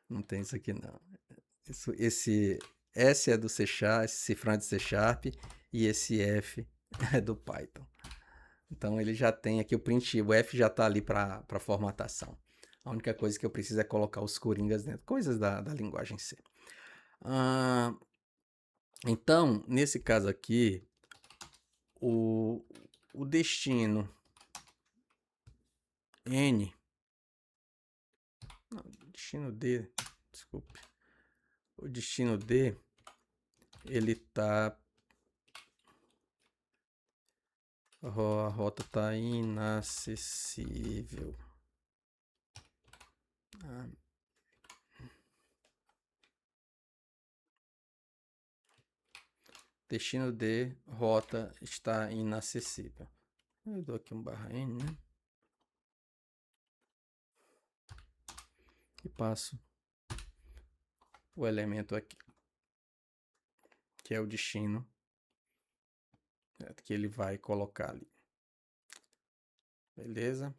Não tem isso aqui não. Esse S é do C Sharp, esse cifrão é do C Sharp e esse F é do Python. Então ele já tem aqui o print, o F já está ali para formatação. A única coisa que eu preciso é colocar os coringas dentro, coisas da linguagem C. Então, nesse caso aqui, o destino N, não, destino D, desculpe, o destino D, ele tá, a rota tá inacessível. Destino D, rota está inacessível. Eu dou aqui um /n, né? E passo o elemento aqui, que é o destino, que ele vai colocar ali. Beleza?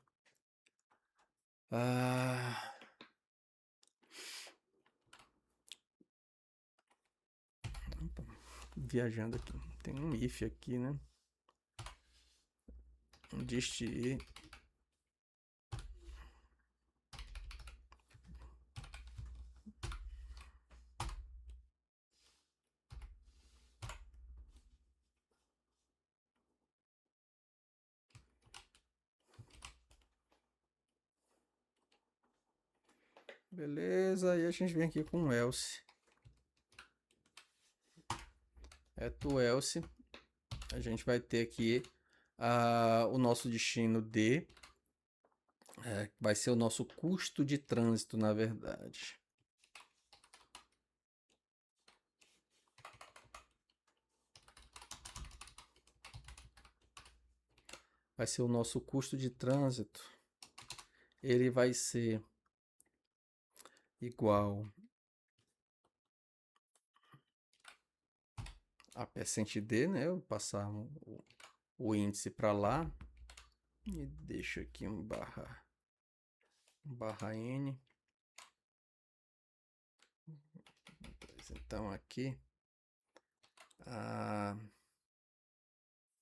Viajando aqui. Tem um if aqui, né? Um dist i. Beleza, e a gente vem aqui com else. else. A gente vai ter aqui o nosso destino D. Vai ser o nosso custo de trânsito, na verdade. Vai ser o nosso custo de trânsito. Ele vai ser igual a %d, né? Eu vou passar o índice para lá e deixo aqui um /n. Então aqui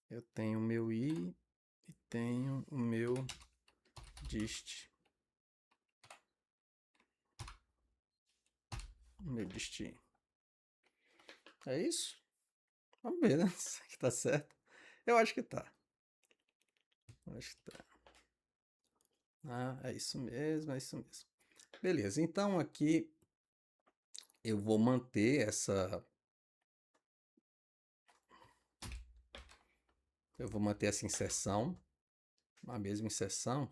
eu tenho o meu i e tenho o meu dist. O meu destino. É isso? Vamos ver, né? Isso aqui tá certo. Eu acho que tá. Acho que tá. É isso mesmo, é isso mesmo. Beleza, então aqui eu vou manter essa... Eu vou manter essa inserção, a mesma inserção.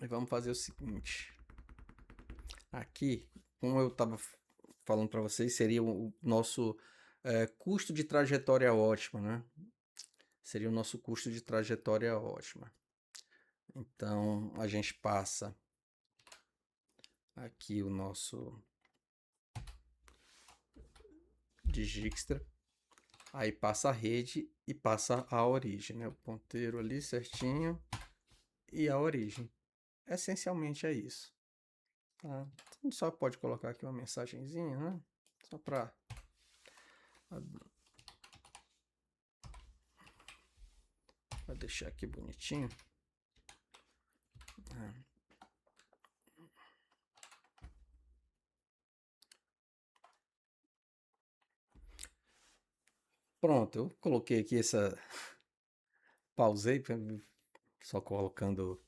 E vamos fazer o seguinte. Aqui, como eu estava falando para vocês, seria o nosso custo de trajetória ótima, né? Seria o nosso custo de trajetória ótima. Então, a gente passa aqui o nosso Dijkstra, aí passa a rede e passa a origem, né? O ponteiro ali certinho e a origem. Essencialmente é isso. Tá? Então, só pode colocar aqui uma mensagenzinha, né? Só para deixar aqui bonitinho. Pronto, eu coloquei aqui essa... Pausei, só colocando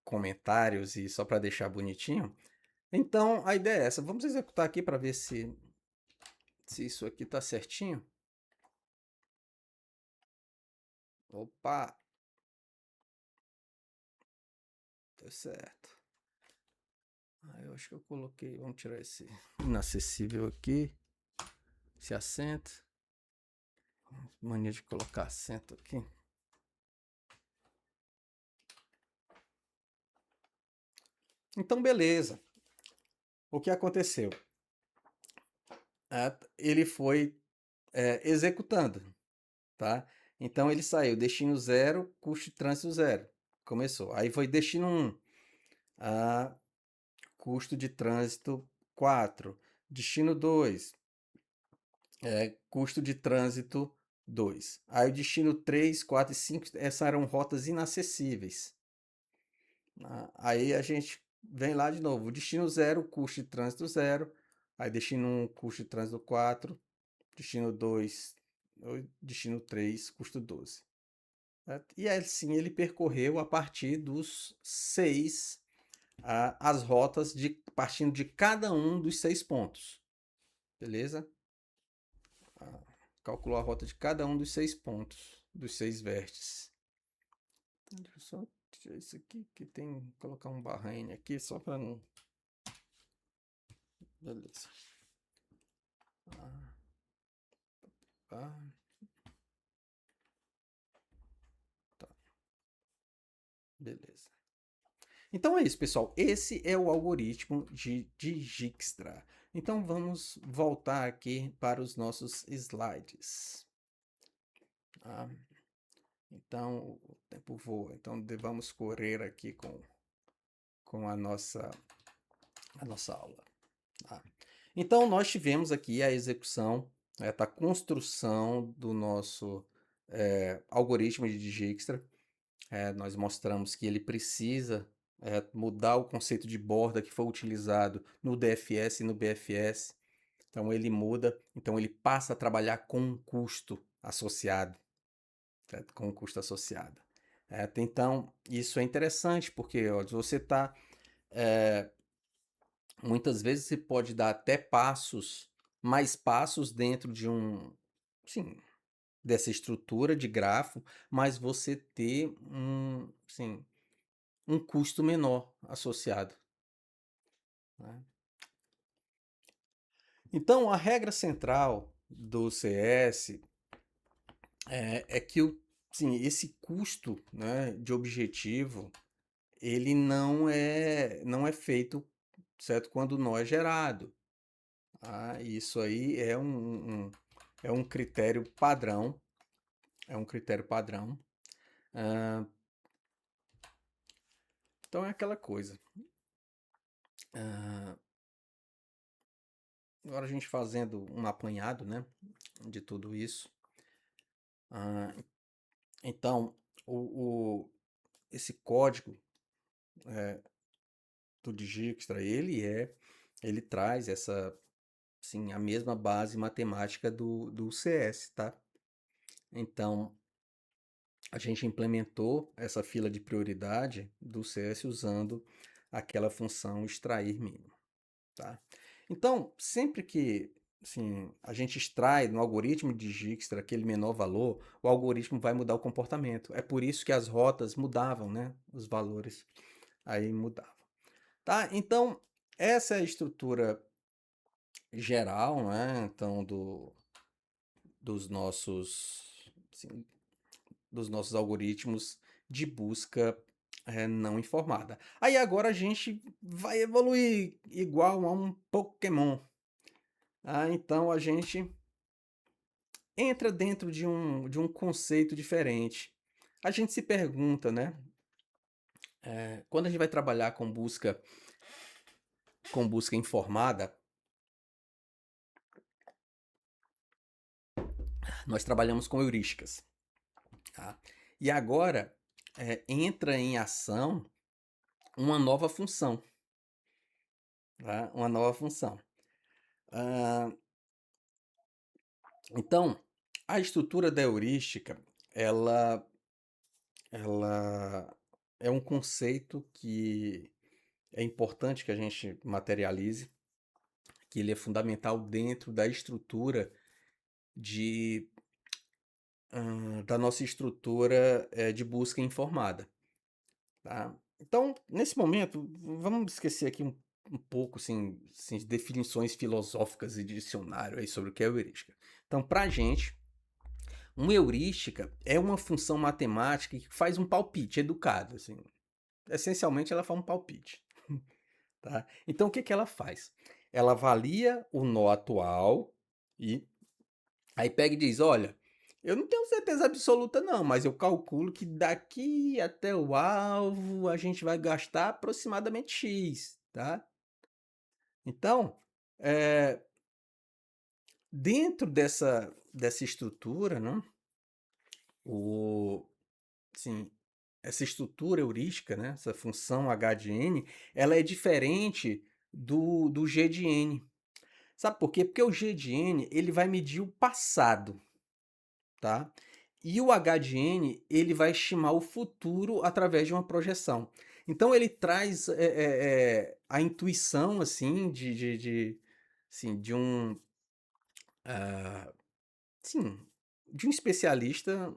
comentários e só para deixar bonitinho. Então, a ideia é essa. Vamos executar aqui para ver se isso aqui está certinho. Opa! Deu certo. Eu acho que eu coloquei... Vamos tirar esse inacessível aqui. Esse acento. Mania de colocar acento aqui. Então, beleza. O que aconteceu? Ele foi executando, tá? Então, ele saiu destino 0, custo de trânsito 0. Começou. Aí foi destino 1. Custo de trânsito 4. Destino 2. Custo de trânsito 2. Aí o destino 3, 4 e 5, essas eram rotas inacessíveis. Aí a gente vem lá de novo. Destino 0, custo de trânsito 0. Aí destino 1, custo de trânsito 4. Destino 2, destino 3, custo 12. E assim ele percorreu a partir dos 6, as rotas partindo de cada um dos 6 pontos. Beleza? Calculou a rota de cada um dos 6 pontos, dos 6 vértices. Deixa eu só tirar isso aqui que tem. Colocar um barra N aqui só para não. Beleza. Ah, ah, tá. Beleza. Então é isso, pessoal. Esse é o algoritmo de Dijkstra. Então vamos voltar aqui para os nossos slides. Ah, então o tempo voa. Então vamos correr aqui com a nossa aula. Tá? Então nós tivemos aqui a execução, a construção do nosso algoritmo de Dijkstra. Nós mostramos que ele precisa mudar o conceito de borda que foi utilizado no DFS e no BFS. Então ele muda, então ele passa a trabalhar com um custo associado, certo? Com um custo associado. Então isso é interessante porque ó, você está muitas vezes você pode dar até mais passos dentro de sim, dessa estrutura de grafo, mas você ter sim, um custo menor associado. Né? Então, a regra central do CS é que sim, esse custo, né, de objetivo ele não é feito, certo, quando o nó é gerado. Isso aí é um critério padrão, é um critério padrão. Ah, então é aquela coisa. Ah, agora a gente fazendo um apanhado, né, de tudo isso. Ah, então, esse código do Dijkstra, ele traz essa, sim, a mesma base matemática do CS, tá? Então, a gente implementou essa fila de prioridade do CS usando aquela função extrair mínimo, tá? Então, sempre que assim, a gente extrai no algoritmo de Dijkstra aquele menor valor, o algoritmo vai mudar o comportamento. É por isso que as rotas mudavam, né? Os valores aí mudavam. Tá? Então, essa é a estrutura geral, né? Então, dos nossos, assim, dos nossos algoritmos de busca não informada. Aí agora a gente vai evoluir igual a um Pokémon. Então a gente entra dentro de um conceito diferente. A gente se pergunta, né? Quando a gente vai trabalhar com busca informada, nós trabalhamos com heurísticas. Tá? E agora entra em ação uma nova função. Tá? Uma nova função. Então, a estrutura da heurística, ela, ela é um conceito que é importante que a gente materialize, que ele é fundamental dentro da estrutura de, da nossa estrutura de busca informada. Tá? Então, nesse momento, vamos esquecer aqui um pouco assim, definições filosóficas e de dicionário aí sobre o que é heurística. Então, para a gente, uma heurística é uma função matemática que faz um palpite educado. Assim. Essencialmente, ela faz um palpite. Tá? Então, o que, que ela faz? Ela avalia o nó atual e aí pega e diz: olha, eu não tenho certeza absoluta, não, mas eu calculo que daqui até o alvo a gente vai gastar aproximadamente X. Tá? Então, dentro dessa estrutura, né, o, sim, essa estrutura heurística, né, essa função H de n, ela é diferente do G de n. Sabe por quê? Porque o G de n ele vai medir o passado, tá? E o H de n ele vai estimar o futuro através de uma projeção. Então ele traz a intuição assim assim, sim, de um especialista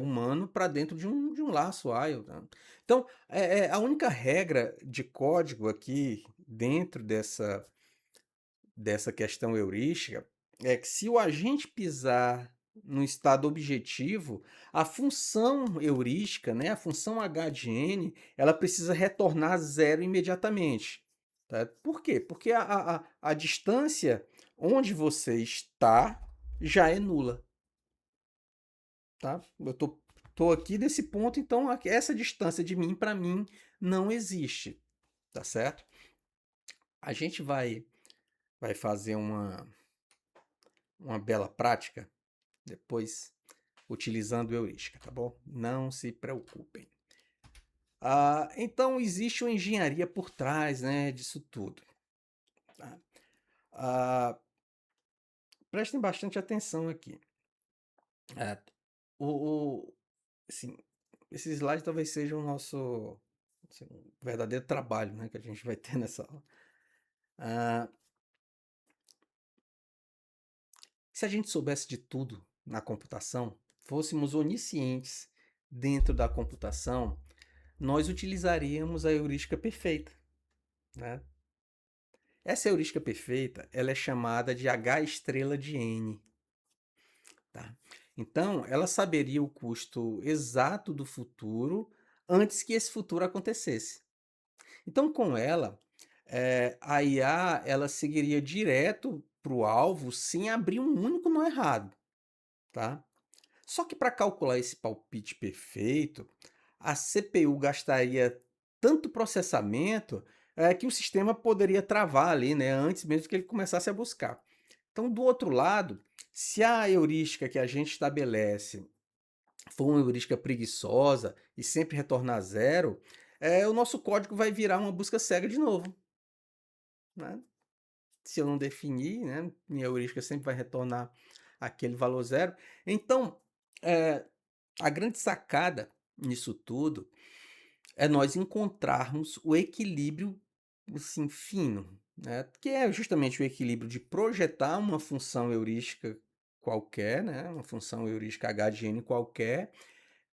humano para dentro de um laço while, tá. Então, a única regra de código aqui dentro dessa questão heurística é que se o agente pisar no estado objetivo, a função heurística, né, a função h de n, ela precisa retornar zero imediatamente. Tá? Por quê? Porque a distância onde você está já é nula. Tá? Eu tô aqui nesse ponto, então essa distância de mim para mim não existe. Tá certo? A gente vai fazer uma bela prática depois utilizando heurística, tá bom? Não se preocupem. Então existe uma engenharia por trás, né, disso tudo. Tá? Ah, prestem bastante atenção aqui. É, assim, esse slide talvez seja o nosso assim, um verdadeiro trabalho, né, que a gente vai ter nessa aula. Ah, se a gente soubesse de tudo na computação, fôssemos oniscientes dentro da computação, nós utilizaríamos a heurística perfeita, né? Essa heurística perfeita, ela é chamada de H estrela de n, tá? Então, ela saberia o custo exato do futuro antes que esse futuro acontecesse. Então, com ela, a IA ela seguiria direto para o alvo sem abrir um único nó errado, tá? Só que para calcular esse palpite perfeito, a CPU gastaria tanto processamento que o sistema poderia travar ali, né, antes mesmo que ele começasse a buscar. Então, do outro lado, se a heurística que a gente estabelece for uma heurística preguiçosa e sempre retornar zero, o nosso código vai virar uma busca cega de novo, né? Se eu não definir, né, minha heurística sempre vai retornar aquele valor zero. Então, eh, a grande sacada nisso tudo é nós encontrarmos o equilíbrio, assim, fino, né, que é justamente o equilíbrio de projetar uma função heurística qualquer, né, uma função heurística h de n qualquer,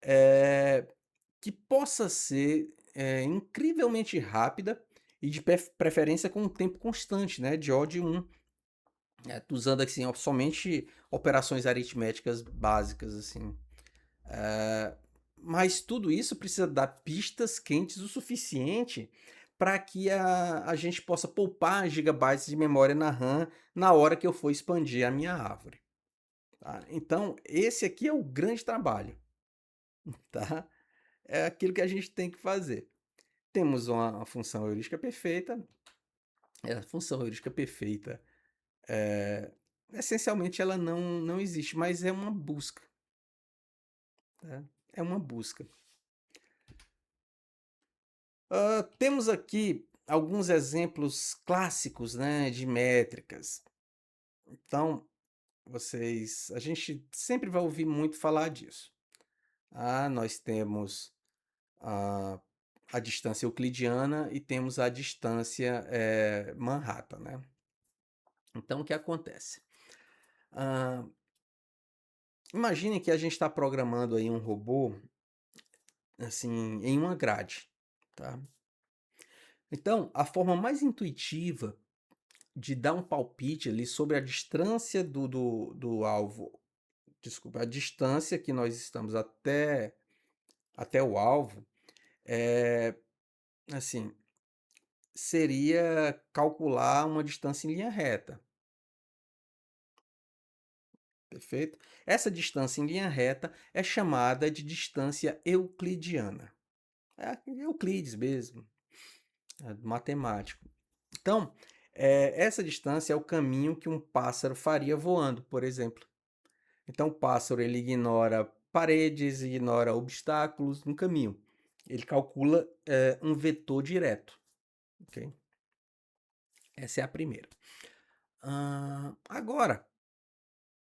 eh, que possa ser, incrivelmente rápida e de preferência com um tempo constante, né, de O de 1, usando, assim, somente operações aritméticas básicas, assim. Eh, mas tudo isso precisa dar pistas quentes o suficiente para que a gente possa poupar gigabytes de memória na RAM na hora que eu for expandir a minha árvore, tá? Então, esse aqui é o grande trabalho, tá? É aquilo que a gente tem que fazer. Temos uma função heurística perfeita. A função heurística perfeita, essencialmente, ela não existe, mas é uma busca, tá? É uma busca. Temos aqui alguns exemplos clássicos, né, de métricas. Então, a gente sempre vai ouvir muito falar disso. Nós temos a, a distância euclidiana e temos a distância Manhattan, né? Então, o que acontece? Ah, imagine que a gente está programando aí um robô, assim, em uma grade, tá? Então, a forma mais intuitiva de dar um palpite ali sobre a distância do alvo, desculpa, a distância que nós estamos até o alvo, é assim, seria calcular uma distância em linha reta, perfeito? Essa distância em linha reta é chamada de distância euclidiana. É Euclides mesmo, é matemático. Então, essa distância é o caminho que um pássaro faria voando, por exemplo. Então o pássaro ele ignora paredes, ignora obstáculos no caminho. Ele calcula um vetor direto, ok? Essa é a primeira. Agora,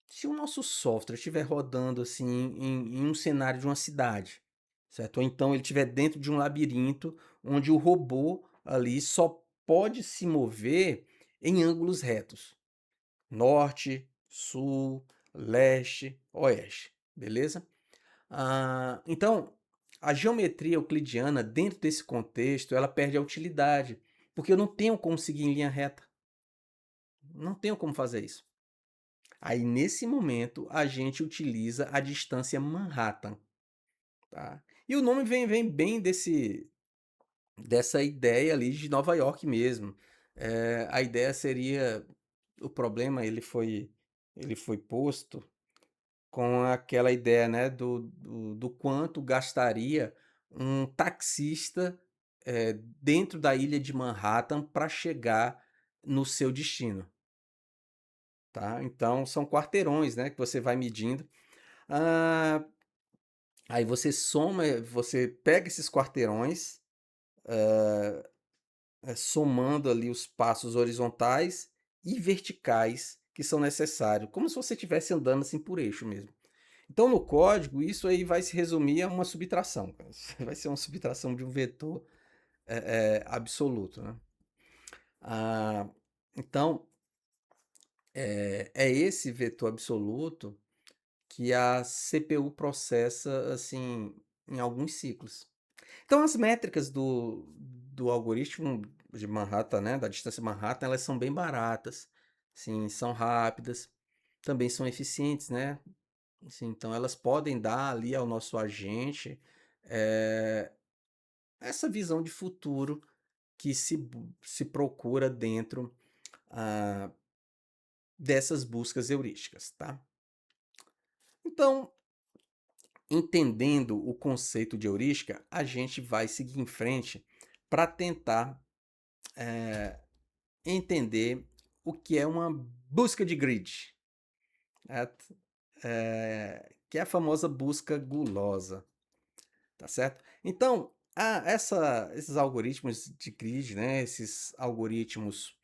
se o nosso software estiver rodando assim em um cenário de uma cidade, certo? Ou então ele estiver dentro de um labirinto onde o robô ali só pode se mover em ângulos retos, norte, sul, leste, oeste, beleza? Então, a geometria euclidiana, dentro desse contexto, ela perde a utilidade, porque eu não tenho como seguir em linha reta. Não tenho como fazer isso. Aí, nesse momento, a gente utiliza a distância Manhattan, tá? E o nome vem bem dessa ideia ali de Nova York mesmo. A ideia seria, o problema ele foi posto com aquela ideia, né, do quanto gastaria um taxista, dentro da ilha de Manhattan para chegar no seu destino, tá? Então são quarteirões, né, que você vai medindo. Ah, Aí você pega esses quarteirões, somando ali os passos horizontais e verticais que são necessários, como se você estivesse andando assim por eixo mesmo. Então, no código, isso aí vai se resumir a uma subtração, cara. Vai ser uma subtração de um vetor absoluto, né? Ah, então, é esse vetor absoluto que a CPU processa assim em alguns ciclos. Então, as métricas do algoritmo de Manhattan, né, da distância Manhattan, elas são bem baratas, sim, são rápidas, também são eficientes, né? Assim, então elas podem dar ali ao nosso agente, eh, essa visão de futuro que se procura dentro, ah, dessas buscas heurísticas, tá. Então, entendendo o conceito de heurística, a gente vai seguir em frente para tentar, entender o que é uma busca de grid, certo. Que é a famosa busca gulosa. Tá certo? Então, esses algoritmos de grid, né, esses algoritmos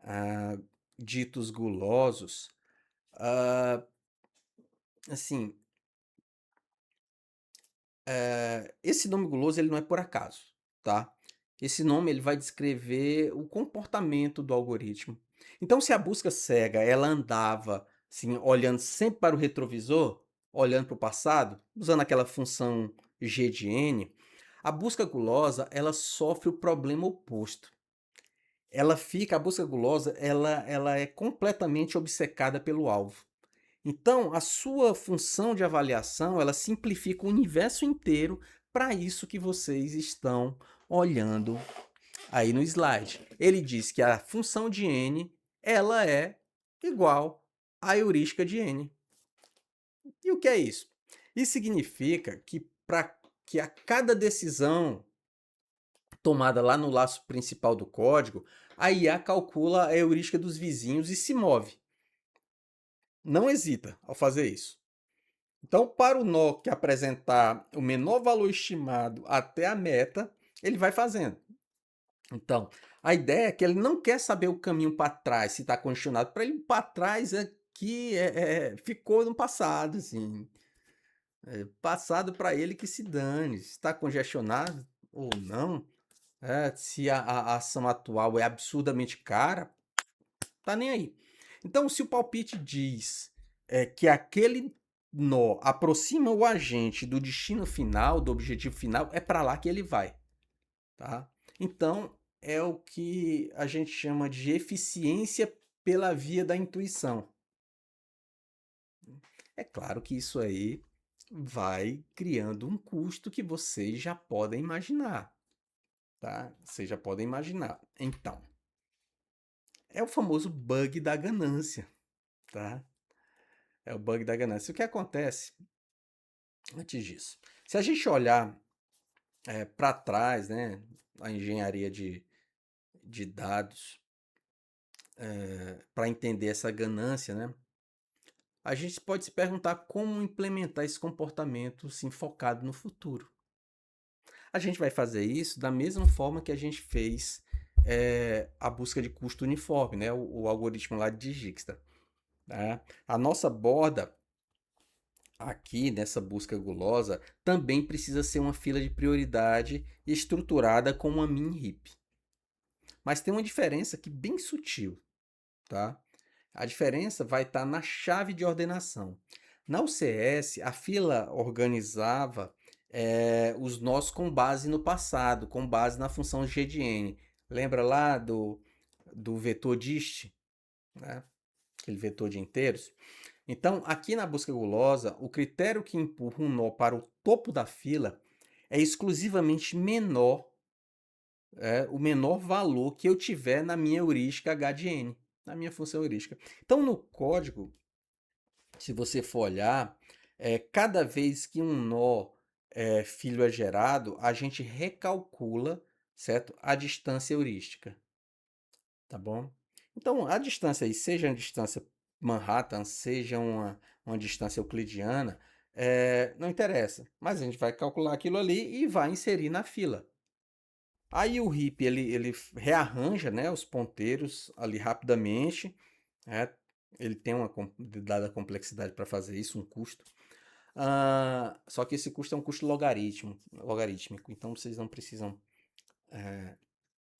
ah, ditos gulosos, ah, assim, esse nome guloso ele não é por acaso, tá? Esse nome ele vai descrever o comportamento do algoritmo. Então, se a busca cega ela andava assim, olhando sempre para o retrovisor, olhando para o passado, usando aquela função g de n, a busca gulosa ela sofre o problema oposto. A busca gulosa ela é completamente obcecada pelo alvo. Então, a sua função de avaliação, ela simplifica o universo inteiro para isso que vocês estão olhando aí no slide. Ele diz que a função de n, ela é igual à heurística de n. E o que é isso? Isso significa que para que a cada decisão tomada lá no laço principal do código, a IA calcula a heurística dos vizinhos e se move. Não hesita ao fazer isso. Então, para o nó que apresentar o menor valor estimado até a meta, ele vai fazendo. Então, a ideia é que ele não quer saber o caminho para trás, se está condicionado. Para ele, para trás é que ficou no passado, assim. Passado para ele que se dane. Se está congestionado ou não, se a ação atual é absurdamente cara, tá nem aí. Então, se o palpite diz que aquele nó aproxima o agente do destino final, do objetivo final, é para lá que ele vai, tá? Então, é o que a gente chama de eficiência pela via da intuição. É claro que isso aí vai criando um custo que vocês já podem imaginar, tá? Vocês já podem imaginar. Então, é o famoso bug da ganância, tá? É o bug da ganância. O que acontece antes disso? Se a gente olhar para trás, né, a engenharia de dados, para entender essa ganância, né, a gente pode se perguntar como implementar esse comportamento assim, focado no futuro. A gente vai fazer isso da mesma forma que a gente fez a busca de custo uniforme, né, o algoritmo lá de Dijkstra. Tá? A nossa borda aqui nessa busca gulosa também precisa ser uma fila de prioridade estruturada com uma mini heap. Mas tem uma diferença aqui bem sutil, tá? A diferença vai estar na chave de ordenação. Na UCS, a fila organizava os nós com base no passado, com base na função g de n. Lembra lá do vetor dist, né? Aquele vetor de inteiros? Então, aqui na busca gulosa, o critério que empurra um nó para o topo da fila é exclusivamente o menor valor que eu tiver na minha heurística h de n, na minha função heurística. Então, no código, se você for olhar, cada vez que um nó filho é gerado, a gente recalcula, certo? A distância heurística, tá bom? Então, a distância aí, seja a distância Manhattan, seja uma distância euclidiana, não interessa. Mas a gente vai calcular aquilo ali e vai inserir na fila. Aí o RIP ele rearranja, né, os ponteiros ali rapidamente, né? Ele tem uma dada complexidade para fazer isso, um custo. Só que esse custo é um custo logarítmico, então vocês não precisam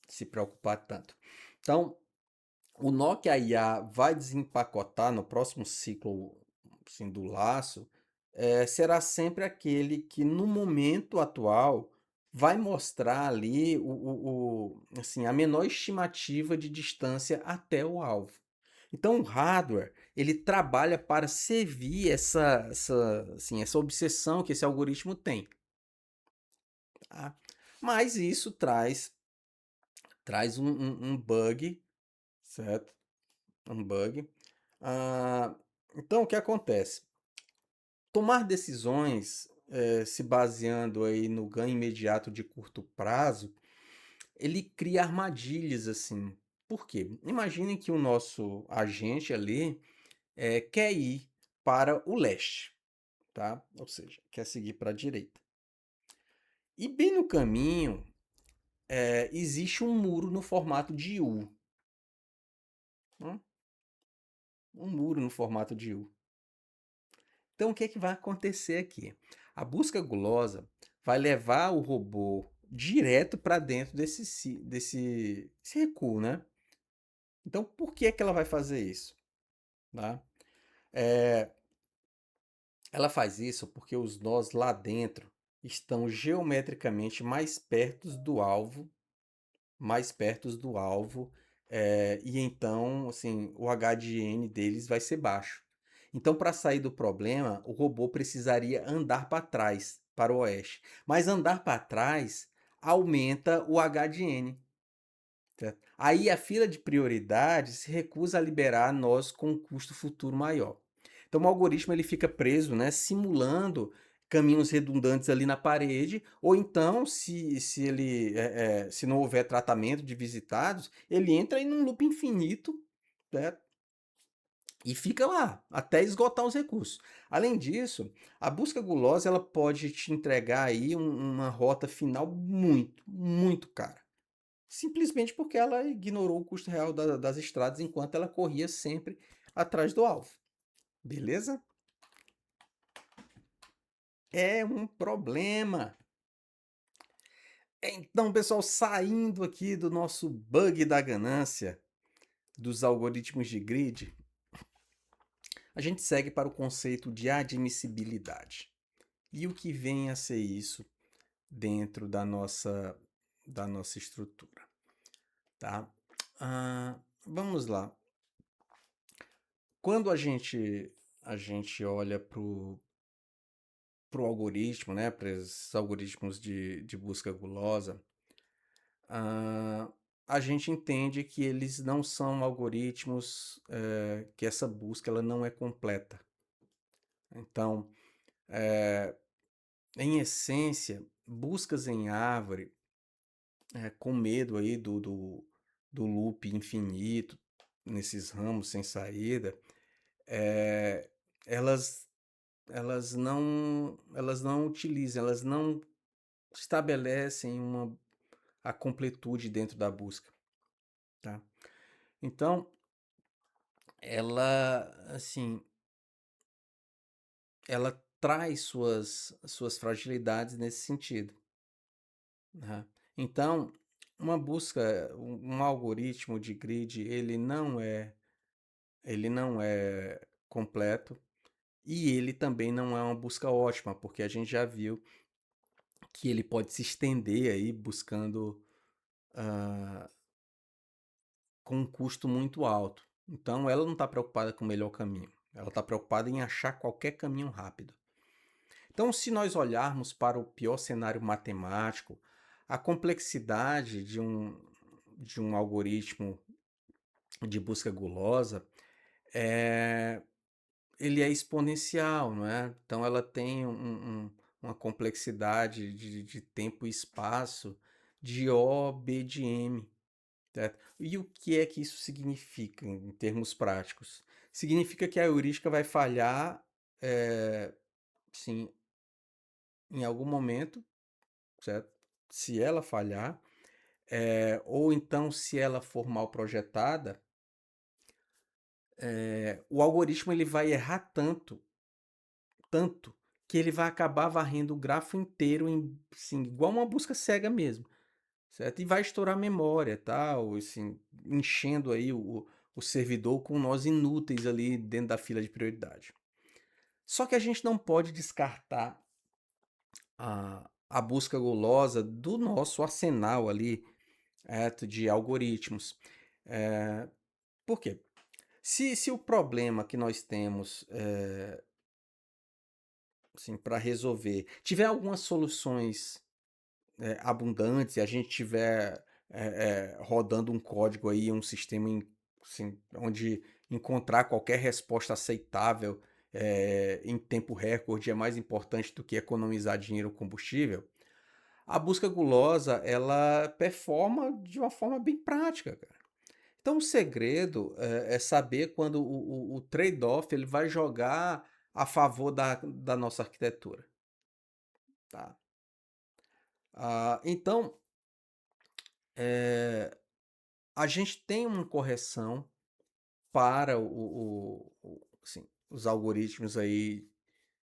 se preocupar tanto. Então, o nó que a IA vai desempacotar no próximo ciclo assim, do laço será sempre aquele que, no momento atual, vai mostrar ali assim, a menor estimativa de distância até o alvo. Então, o hardware ele trabalha para servir essa obsessão que esse algoritmo tem. Tá? Mas isso traz um bug, certo? Um bug. Ah, então, o que acontece? Tomar decisões se baseando aí no ganho imediato de curto prazo, ele cria armadilhas assim. Por quê? Imaginem que o nosso agente ali quer ir para o leste, tá? Ou seja, quer seguir para a direita. E bem no caminho existe um muro no formato de U. Né? Um muro no formato de U. Então, o que é que vai acontecer aqui? A busca gulosa vai levar o robô direto para dentro desse recuo, né? Então, por que é que ela vai fazer isso? Tá? Ela faz isso porque os nós lá dentro estão geometricamente mais perto do alvo, e então, assim, o H de N deles vai ser baixo. Então, para sair do problema, o robô precisaria andar para trás, para o oeste. Mas andar para trás aumenta o H de N. Certo? Aí a fila de prioridade se recusa a liberar nós com um custo futuro maior. Então o algoritmo ele fica preso, né, simulando caminhos redundantes ali na parede, ou então, se não houver tratamento de visitados, ele entra em um loop infinito, né, e fica lá até esgotar os recursos. Além disso, a busca gulosa ela pode te entregar aí uma rota final muito cara. Simplesmente porque ela ignorou o custo real das estradas enquanto ela corria sempre atrás do alvo. Beleza? É um problema. Então, pessoal, saindo aqui do nosso bug da ganância, dos algoritmos de grid, a gente segue para o conceito de admissibilidade. E o que vem a ser isso dentro da nossa estrutura, tá? Vamos lá. Quando a gente olha para o algoritmo, né, para esses algoritmos de busca gulosa, ah, a gente entende que eles não são algoritmos que essa busca ela não é completa. Então, em essência, buscas em árvore com medo aí do loop infinito nesses ramos sem saída, eh, elas elas não utilizam, elas não estabelecem a completude dentro da busca, tá? Então, ela, assim, ela traz suas fragilidades nesse sentido, né? Então, um algoritmo de grid, ele não é completo, E ele também não é uma busca ótima, porque a gente já viu que ele pode se estender aí buscando ah, com um custo muito alto. Então ela não está preocupada com o melhor caminho, ela está preocupada em achar qualquer caminho rápido. Então, se nós olharmos para o pior cenário matemático, a complexidade de um algoritmo de busca gulosa é, ele é exponencial, não é? Então ela tem uma complexidade de tempo e espaço de O, B de M, certo? E o que é que isso significa em termos práticos? Significa que a heurística vai falhar, sim, em algum momento, certo? Se ela falhar, ou então se ela for mal projetada, o algoritmo ele vai errar tanto, que ele vai acabar varrendo o grafo inteiro em, assim, igual uma busca cega mesmo, certo? E vai estourar a memória, tal, assim, enchendo aí o servidor com nós inúteis ali dentro da fila de prioridade. Só que a gente não pode descartar a busca gulosa do nosso arsenal ali, de algoritmos. Por quê? Se o problema que nós temos assim, para resolver tiver algumas soluções abundantes e a gente tiver rodando um código aí, um sistema assim, onde encontrar qualquer resposta aceitável em tempo recorde é mais importante do que economizar dinheiro ou combustível, a busca gulosa ela performa de uma forma bem prática, cara. Então o segredo é saber quando o trade-off ele vai jogar a favor da nossa arquitetura, tá? Então, eh, a gente tem uma correção para assim, os algoritmos aí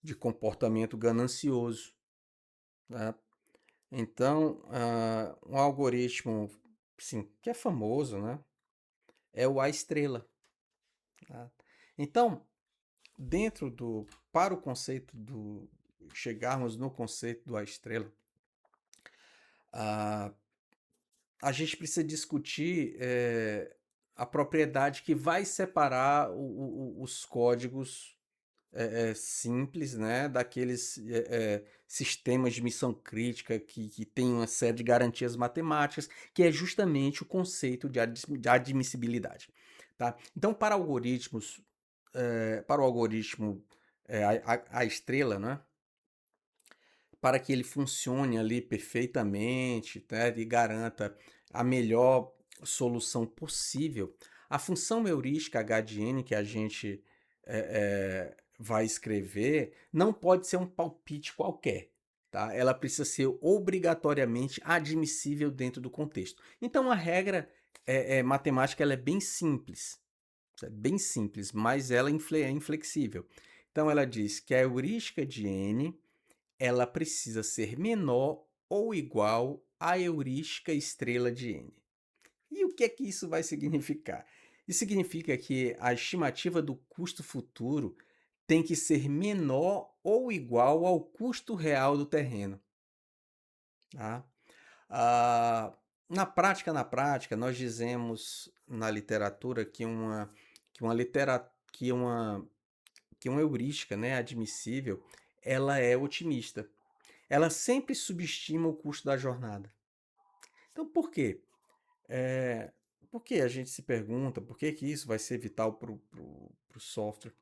de comportamento ganancioso, né? Então, um algoritmo, sim, que é famoso, né? É o A estrela, tá? Então, para o conceito chegarmos no conceito do A estrela, a, a gente precisa discutir a propriedade que vai separar os códigos simples, né, daqueles sistemas de missão crítica que tem uma série de garantias matemáticas, que é justamente o conceito de admissibilidade. Tá? Então, para o algoritmo a estrela, né, para que ele funcione ali perfeitamente, né, e garanta a melhor solução possível, a função heurística H de n que a gente vai escrever não pode ser um palpite qualquer. Tá? Ela precisa ser obrigatoriamente admissível dentro do contexto. Então a regra matemática ela é bem simples, mas ela é inflexível. Então ela diz que a heurística de n ela precisa ser menor ou igual à heurística estrela de n. E o que é que isso vai significar? Isso significa que a estimativa do custo futuro tem que ser menor ou igual ao custo real do terreno. Tá? Ah, na prática, nós dizemos na literatura que uma, litera, que uma heurística, né, admissível, ela é otimista. Ela sempre subestima o custo da jornada. Então, por quê? Eh, por que a gente se pergunta por que isso vai ser vital para o software?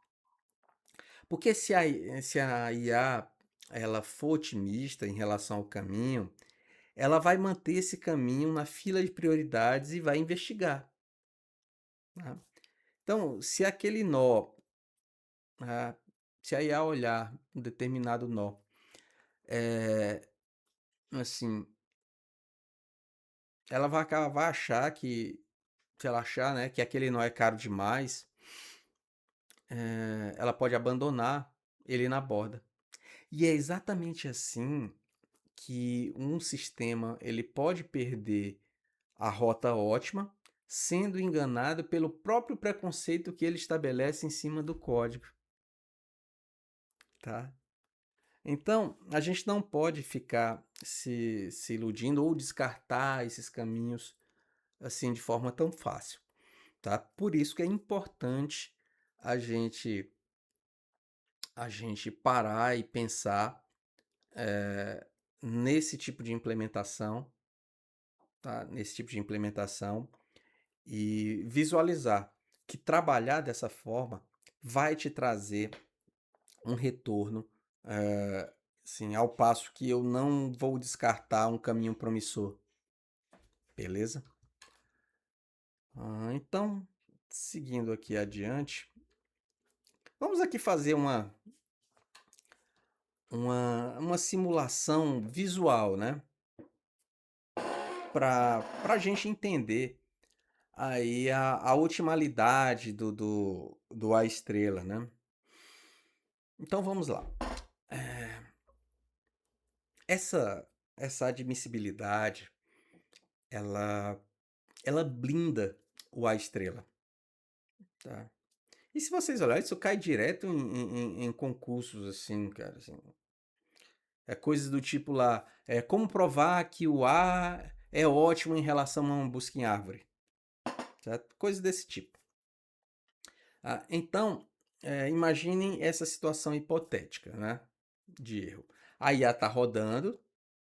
Porque se a IA ela for otimista em relação ao caminho, ela vai manter esse caminho na fila de prioridades e vai investigar. Tá? Então, se aquele nó, ah, se a IA olhar um determinado nó, assim, ela vai achar que, se ela achar, né, que aquele nó é caro demais, ela pode abandonar ele na borda. E é exatamente assim que um sistema ele pode perder a rota ótima, sendo enganado pelo próprio preconceito que ele estabelece em cima do código. tá? Então, a gente não pode ficar se iludindo ou descartar esses caminhos assim de forma tão fácil, tá? Por isso que é importante a gente a gente parar e pensar nesse tipo de implementação, tá? Nesse tipo de implementação e visualizar que trabalhar dessa forma vai te trazer um retorno, assim, ao passo que eu não vou descartar um caminho promissor, beleza? Então, seguindo aqui adiante, vamos aqui fazer uma simulação visual, né? Para a gente entender aí a otimalidade do A estrela, né? Então vamos lá. Essa, essa admissibilidade, ela, ela blinda o A estrela, tá? E se vocês olharem, isso cai direto em concursos, assim, cara, assim. É coisas do tipo lá, como provar que o A é ótimo em relação a uma busca em árvore, certo? Coisas desse tipo. Então, imaginem essa situação hipotética, né, de erro. A IA está rodando,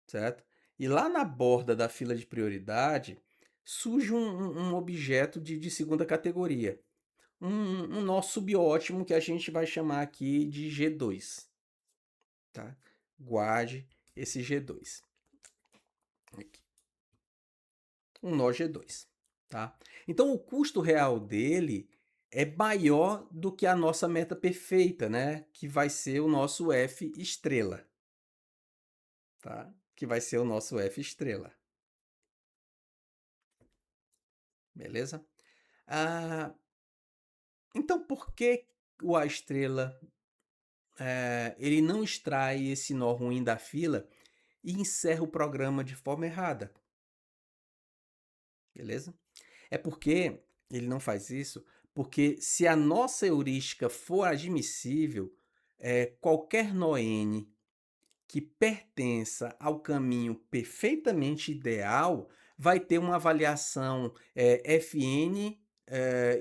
certo? E lá na borda da fila de prioridade surge um objeto de segunda categoria, um nó subótimo que a gente vai chamar aqui de G2, tá? Guarde esse G2. Aqui. Um nó G2, tá? Então o custo real dele é maior do que a nossa meta perfeita, né? Que vai ser o nosso F estrela, tá? Que vai ser o nosso F estrela. Beleza? Então por que o A estrela ele não extrai esse nó ruim da fila e encerra o programa de forma errada? Beleza? É porque ele não faz isso, porque se a nossa heurística for admissível, qualquer nó n que pertença ao caminho perfeitamente ideal vai ter uma avaliação Fn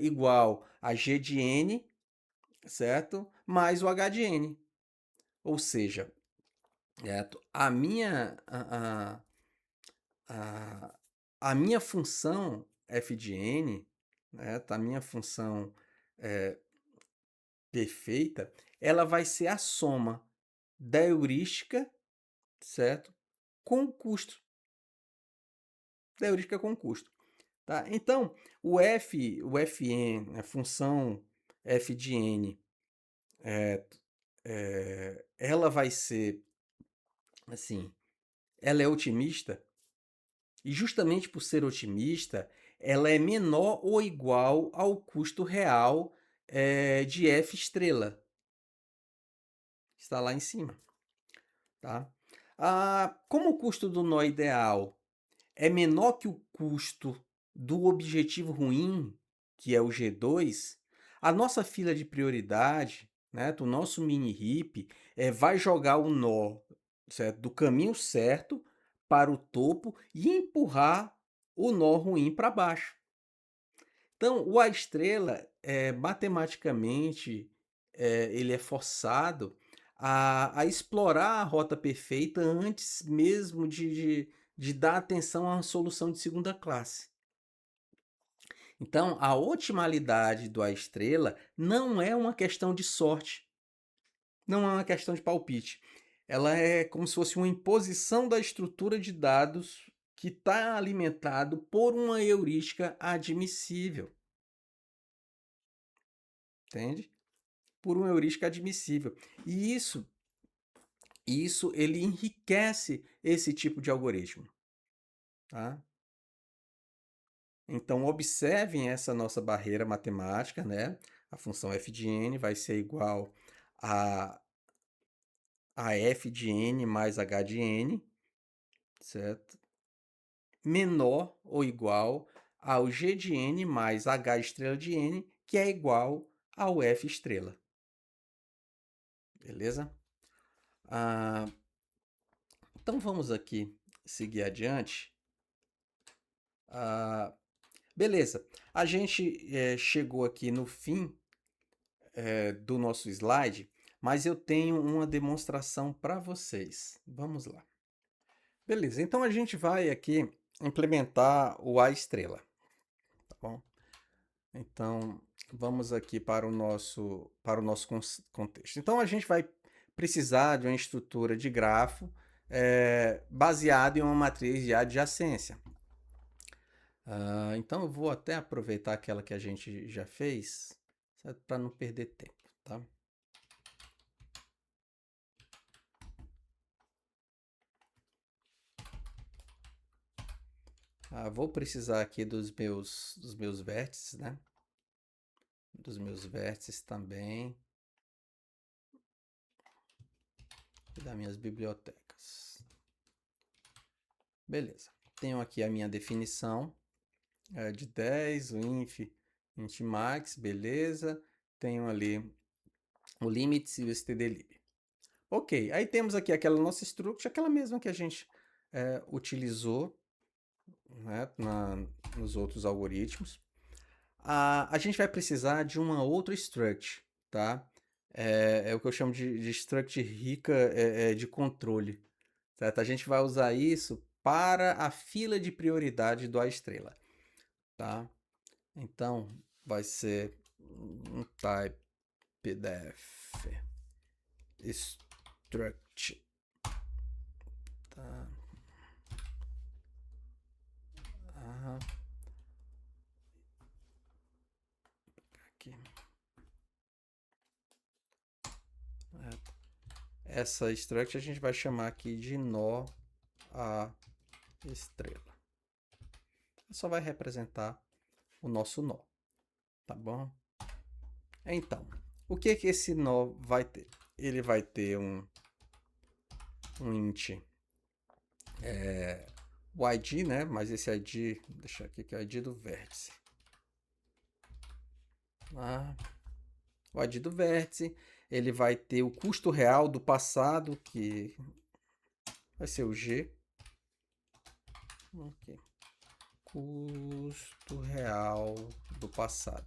igual a G de n, certo? Mais o H de n. Ou seja, certo? A, a minha função f de n, né, a minha função perfeita, ela vai ser a soma da heurística, certo? Com o custo. Da heurística com o custo. Tá? Então, o Fn, a função f de n, ela vai ser, assim, ela é otimista, e justamente por ser otimista, ela é menor ou igual ao custo real de f estrela. Está lá em cima. Tá? Como o custo do nó ideal é menor que o custo do objetivo ruim, que é o G2, a nossa fila de prioridade, né, o nosso mini heap, vai jogar o nó, certo, do caminho certo para o topo e empurrar o nó ruim para baixo. Então, o A estrela, matematicamente, ele é forçado a explorar a rota perfeita antes mesmo de dar atenção a uma solução de segunda classe. Então, a otimalidade do A estrela não é uma questão de sorte, não é uma questão de palpite. Ela é como se fosse uma imposição da estrutura de dados que está alimentado por uma heurística admissível. Entende? Por uma heurística admissível. E isso ele enriquece esse tipo de algoritmo. Tá? Então, observem essa nossa barreira matemática, né? A função f de n vai ser igual a f de n mais h de n, certo? Menor ou igual ao g de n mais h estrela de n, que é igual ao f estrela. Beleza? Então vamos aqui seguir adiante. Beleza, a gente chegou aqui no fim do nosso slide, mas eu tenho uma demonstração para vocês. Vamos lá. Beleza, então a gente vai aqui implementar o A estrela, tá bom? Então vamos aqui para o nosso contexto. Então a gente vai precisar de uma estrutura de grafo baseado em uma matriz de adjacência. Então eu vou até aproveitar aquela que a gente já fez, para não perder tempo, tá? Vou precisar aqui dos meus vértices, né? Dos meus vértices também. E das minhas bibliotecas. Beleza. Tenho aqui a minha definição de 10, o int max, beleza. Tenho ali o limits e o stdlib. Ok, aí temos aqui aquela nossa struct, aquela mesma que a gente utilizou, né, nos outros algoritmos. A gente vai precisar de uma outra struct, tá? É o que eu chamo de struct rica de controle, certo? A gente vai usar isso para a fila de prioridade do A estrela, tá? Então, vai ser um type pdf struct, tá? Aqui. Essa struct a gente vai chamar aqui de nó A estrela. Só vai representar o nosso nó, tá bom? Então, o que esse nó vai ter? Ele vai ter um int o id, né? Mas esse id, deixa aqui que é o id do vértice. O id do vértice, ele vai ter o custo real do passado, que vai ser o g. Okay. Custo real do passado.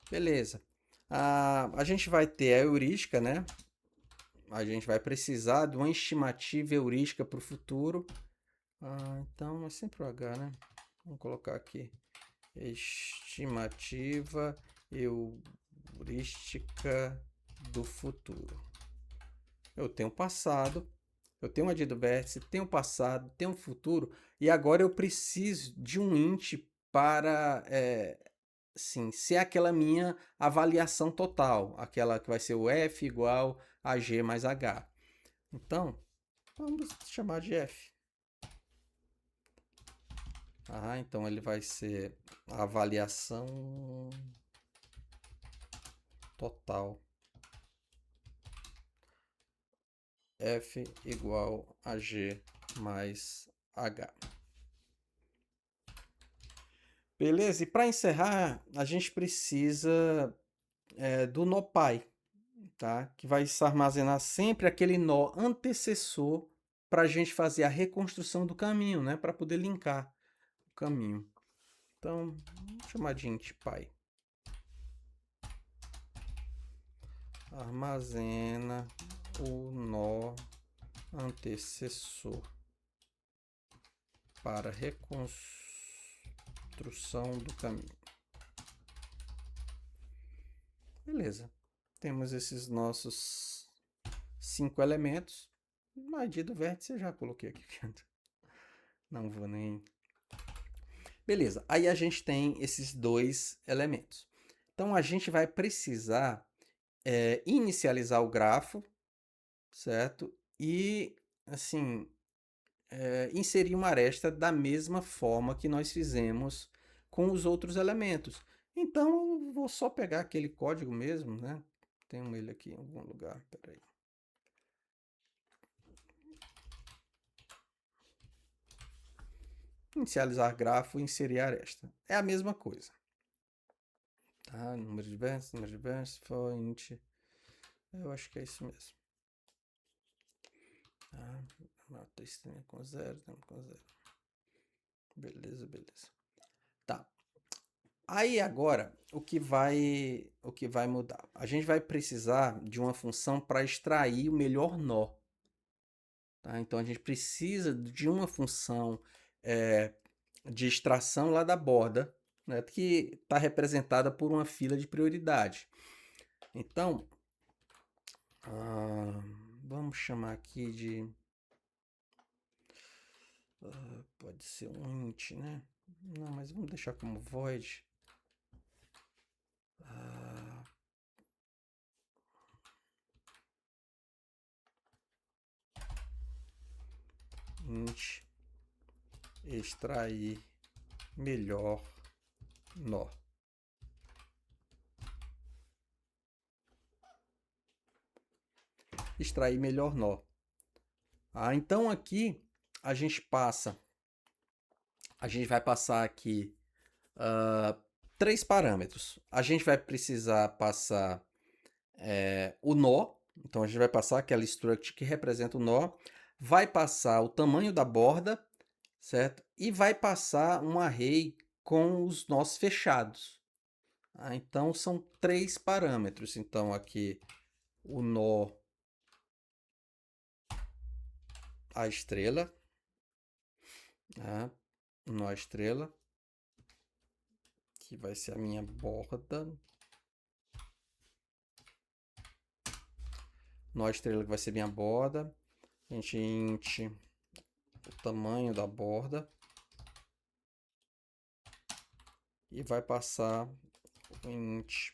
Beleza. A gente vai ter a heurística, né? A gente vai precisar de uma estimativa heurística para o futuro. Então é sempre o H, né? Vamos colocar aqui. Estimativa heurística do futuro. Eu tenho passado, eu tenho um id do vértice, tenho passado, tenho futuro, e agora eu preciso de um int para ser aquela minha avaliação total, aquela que vai ser o f igual a g mais h. Então, vamos chamar de f. Então ele vai ser a avaliação total. F igual a G mais H. Beleza? E para encerrar, a gente precisa do NoPy, tá? Que vai armazenar sempre aquele nó antecessor para a gente fazer a reconstrução do caminho, né? Para poder linkar o caminho. Então, vamos chamar de intPy. Armazena o nó antecessor para reconstrução do caminho. Beleza. Temos esses nossos 5 elementos. O ID do vértice eu já coloquei aqui. Não vou nem... Beleza. Aí a gente tem esses 2 elementos. Então a gente vai precisar inicializar o grafo, certo? E, assim, inserir uma aresta da mesma forma que nós fizemos com os outros elementos. Então, vou só pegar aquele código mesmo, né? Tenho ele aqui em algum lugar, peraí. Inicializar grafo, inserir aresta. É a mesma coisa. Tá? Número de vértices, for int Eu acho que é isso mesmo. Tá? Matriz com zero, com zero. Beleza, beleza. Tá. Aí agora, o que vai mudar? A gente vai precisar de uma função para extrair o melhor nó. Tá? Então a gente precisa de uma função de extração lá da borda, né, que está representada por uma fila de prioridade. Então, vamos chamar aqui de... pode ser um int, né? Não, mas vamos deixar como void. Int extrair melhor nó. Extrair melhor nó. Então aqui a gente vai passar aqui 3 parâmetros. A gente vai precisar passar o nó. Então a gente vai passar aquela struct que representa o nó, vai passar o tamanho da borda, certo? E vai passar um array com os nós fechados. Então são 3 parâmetros. Então aqui o nó a estrela, nó estrela, que vai ser a minha borda. Nó estrela que vai ser minha borda. A gente int o tamanho da borda. E vai passar o int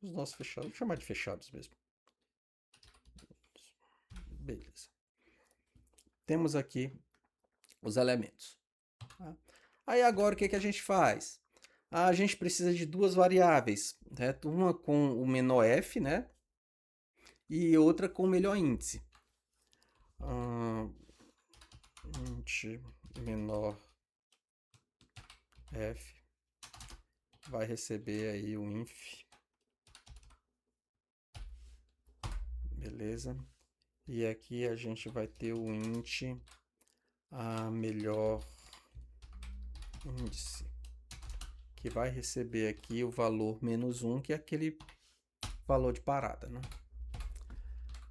os nossos fechados. Vou chamar de fechados mesmo. Beleza. Temos aqui os elementos. Tá? Aí agora o que a gente faz? A gente precisa de 2 variáveis, certo? Uma com o menor f, né? E outra com o melhor índice. Int menor f vai receber aí o inf. Beleza? E aqui a gente vai ter o int a melhor índice, que vai receber aqui o valor -1, que é aquele valor de parada, né?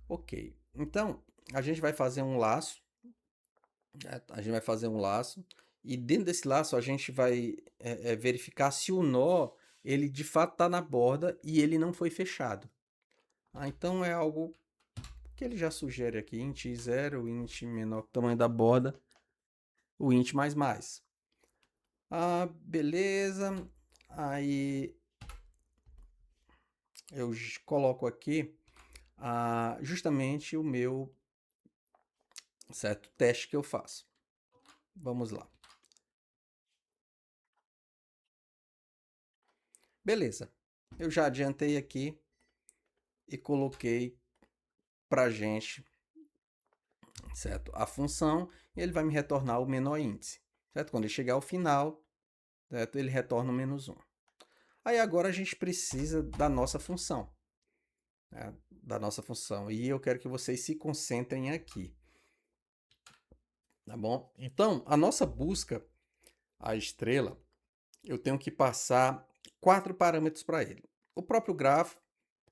Ok, então a gente vai fazer um laço, e dentro desse laço a gente vai verificar se o nó ele de fato está na borda e ele não foi fechado. Então é algo que ele já sugere aqui, int 0, int menor que o tamanho da borda, o int mais. Beleza. Aí eu coloco aqui justamente o meu certo teste que eu faço. Vamos lá. Beleza. Eu já adiantei aqui e coloquei para gente, certo, a função, e ele vai me retornar o menor índice, certo? Quando ele chegar ao final, certo, ele retorna o -1. Aí agora a gente precisa da nossa função, né? E eu quero que vocês se concentrem aqui, tá bom? Então, a nossa busca, a estrela, eu tenho que passar 4 parâmetros para ele. O próprio grafo,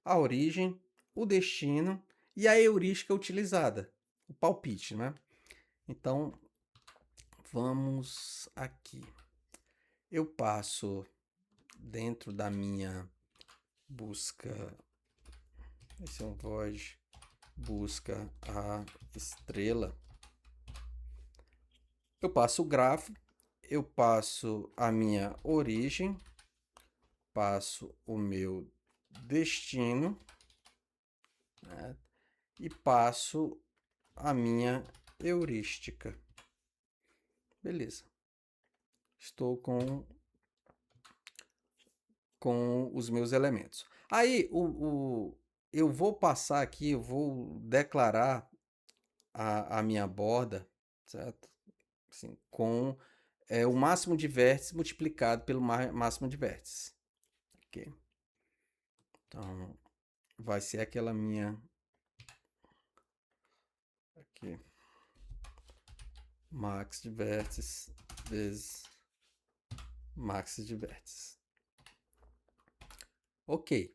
a origem, o destino e a heurística utilizada, o palpite, né? Então, vamos aqui. Eu passo dentro da minha busca, esse é um void, busca a estrela. Eu passo o grafo, eu passo a minha origem, passo o meu destino, né? E passo a minha heurística. Beleza. Estou com os meus elementos. Aí eu vou passar aqui, eu vou declarar a minha borda, certo? Assim, com o máximo de vértices multiplicado pelo máximo de vértices. Ok? Então, vai ser aquela minha aqui, max de vértices vezes max de vértices. Ok.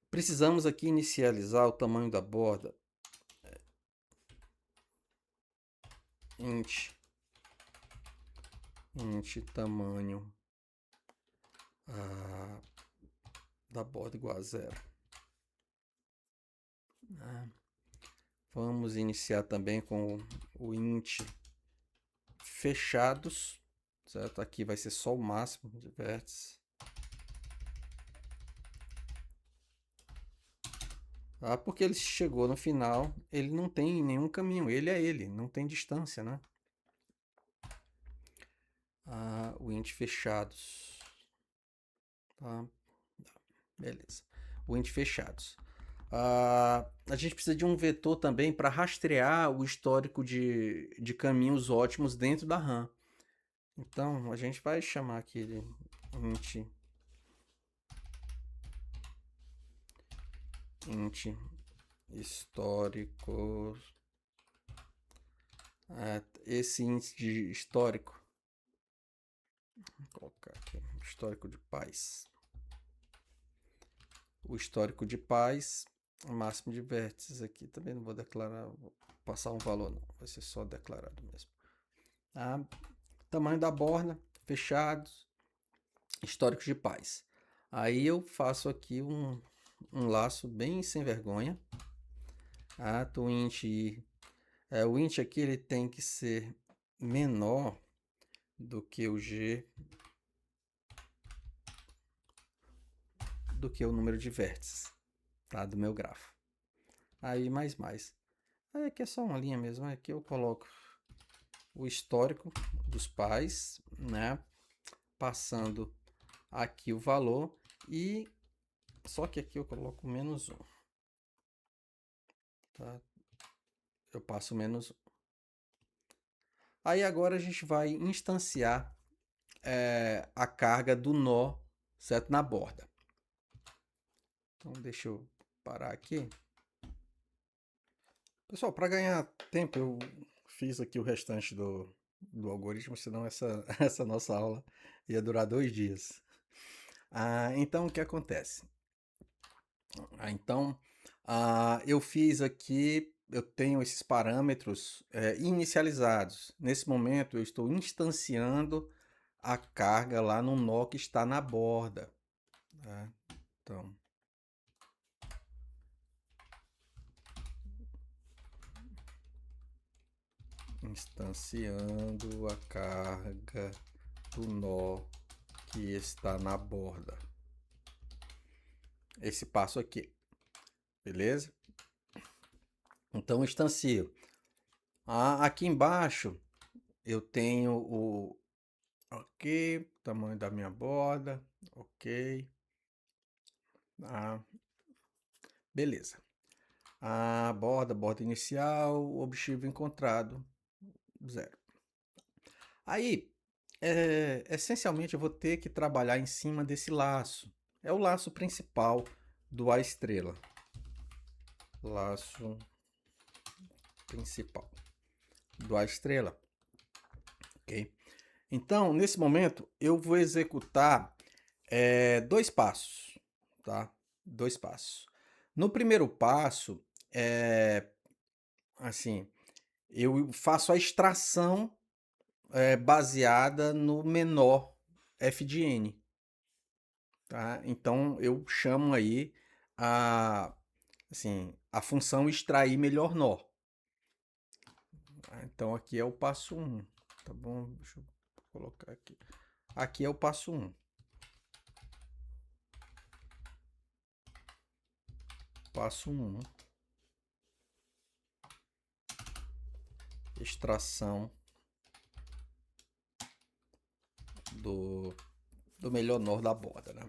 Precisamos aqui inicializar o tamanho da borda. Int tamanho da borda igual a 0. Vamos iniciar também com o int fechados, certo? Aqui vai ser só o máximo de vértices. Porque ele chegou no final, ele não tem nenhum caminho, ele é ele, não tem distância, né? O int fechados, tá? Beleza. O int fechados. A gente precisa de um vetor também para rastrear o histórico de caminhos ótimos dentro da RAM. Então, a gente vai chamar aqui de int histórico. Esse índice de histórico, vou colocar aqui, histórico de paz. O histórico de paz, o máximo de vértices aqui, também não vou declarar, vou passar um valor não, vai ser só declarado mesmo. Tamanho da borda, fechados, históricos de paz. Aí eu faço aqui um laço bem sem vergonha. O int aqui ele tem que ser menor do que o G, do que o número de vértices, tá? Do meu grafo. Aí mais. Aí aqui é só uma linha mesmo. Aqui eu coloco o histórico dos pais, né? Passando aqui o valor e só que aqui eu coloco -1, tá? Eu passo -1. Aí agora a gente vai instanciar a carga do nó, certo? Na borda. Então deixa eu parar aqui. Pessoal, para ganhar tempo eu fiz aqui o restante do algoritmo, senão essa nossa aula ia durar 2 dias. Então o que acontece? Eu fiz aqui, eu tenho esses parâmetros inicializados. Nesse momento eu estou instanciando a carga lá no nó que está na borda. Tá? Então, instanciando a carga do nó que está na borda. Esse passo aqui, beleza? Então, instancio. Aqui embaixo eu tenho o tamanho da minha borda, ok. Beleza. A borda inicial, objetivo encontrado, 0. Aí, essencialmente, eu vou ter que trabalhar em cima desse laço. É o laço principal do A estrela. Laço principal do A estrela. Ok? Então, nesse momento, eu vou executar 2 passos. Tá? 2 passos. No primeiro passo, assim, eu faço a extração baseada no menor f de n. Tá? Então eu chamo aí a função extrair melhor nó. Então aqui é o passo 1, tá bom? Deixa eu colocar aqui. Aqui é o passo 1. Passo 1. Extração do melhor nó da borda, né?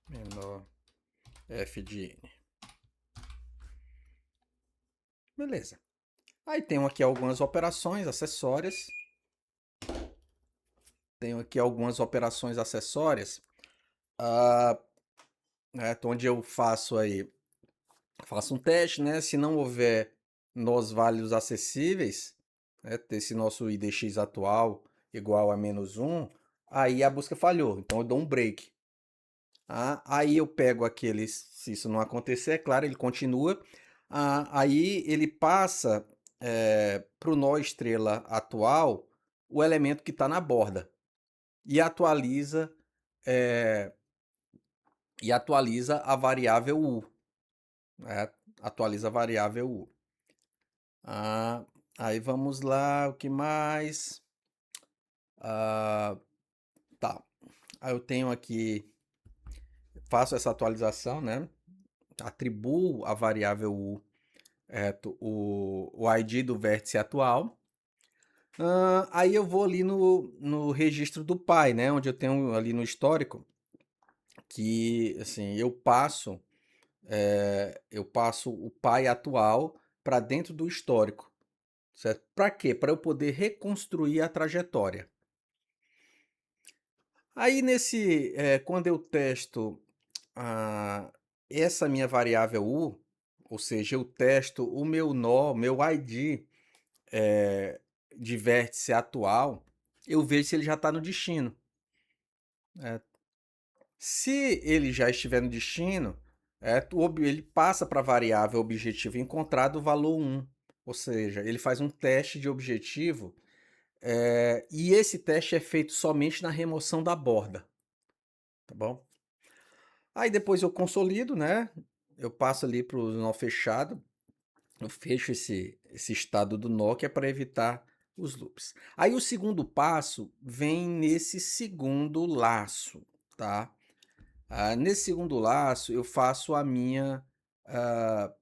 Menor f de n. Beleza. Aí tenho aqui algumas operações acessórias. tenho aqui algumas operações acessórias, ah, onde eu faço um teste, né? Se não houver nós válidos acessíveis, né, esse nosso IDX atual igual a -1, aí a busca falhou. Então eu dou um break. Aí eu pego aqueles, se isso não acontecer, é claro, ele continua. Aí ele passa para o nó estrela atual o elemento que está na borda e eh, atualiza a variável U, né? Atualiza a variável U. Aí vamos lá, o que mais? Ah, tá. Aí eu tenho aqui, faço essa atualização, né? Atribuo a variável U o ID do vértice atual. Aí eu vou ali no registro do pai, né? Onde eu tenho ali no histórico que assim eu passo o pai atual para dentro do histórico, certo? Para quê? Para eu poder reconstruir a trajetória. Aí quando eu testo ah, essa minha variável U, ou seja, eu testo o meu nó, meu ID de vértice atual, eu vejo se ele já está no destino, né? Se ele já estiver no destino, ele passa para a variável objetivo encontrado o valor 1. Ou seja, ele faz um teste de objetivo, e esse teste é feito somente na remoção da borda, tá bom? Aí depois eu consolido, né? Eu passo ali para o nó fechado, eu fecho esse estado do nó que é para evitar os loops. Aí o segundo passo vem nesse segundo laço, tá? Nesse segundo laço eu faço a minha ah,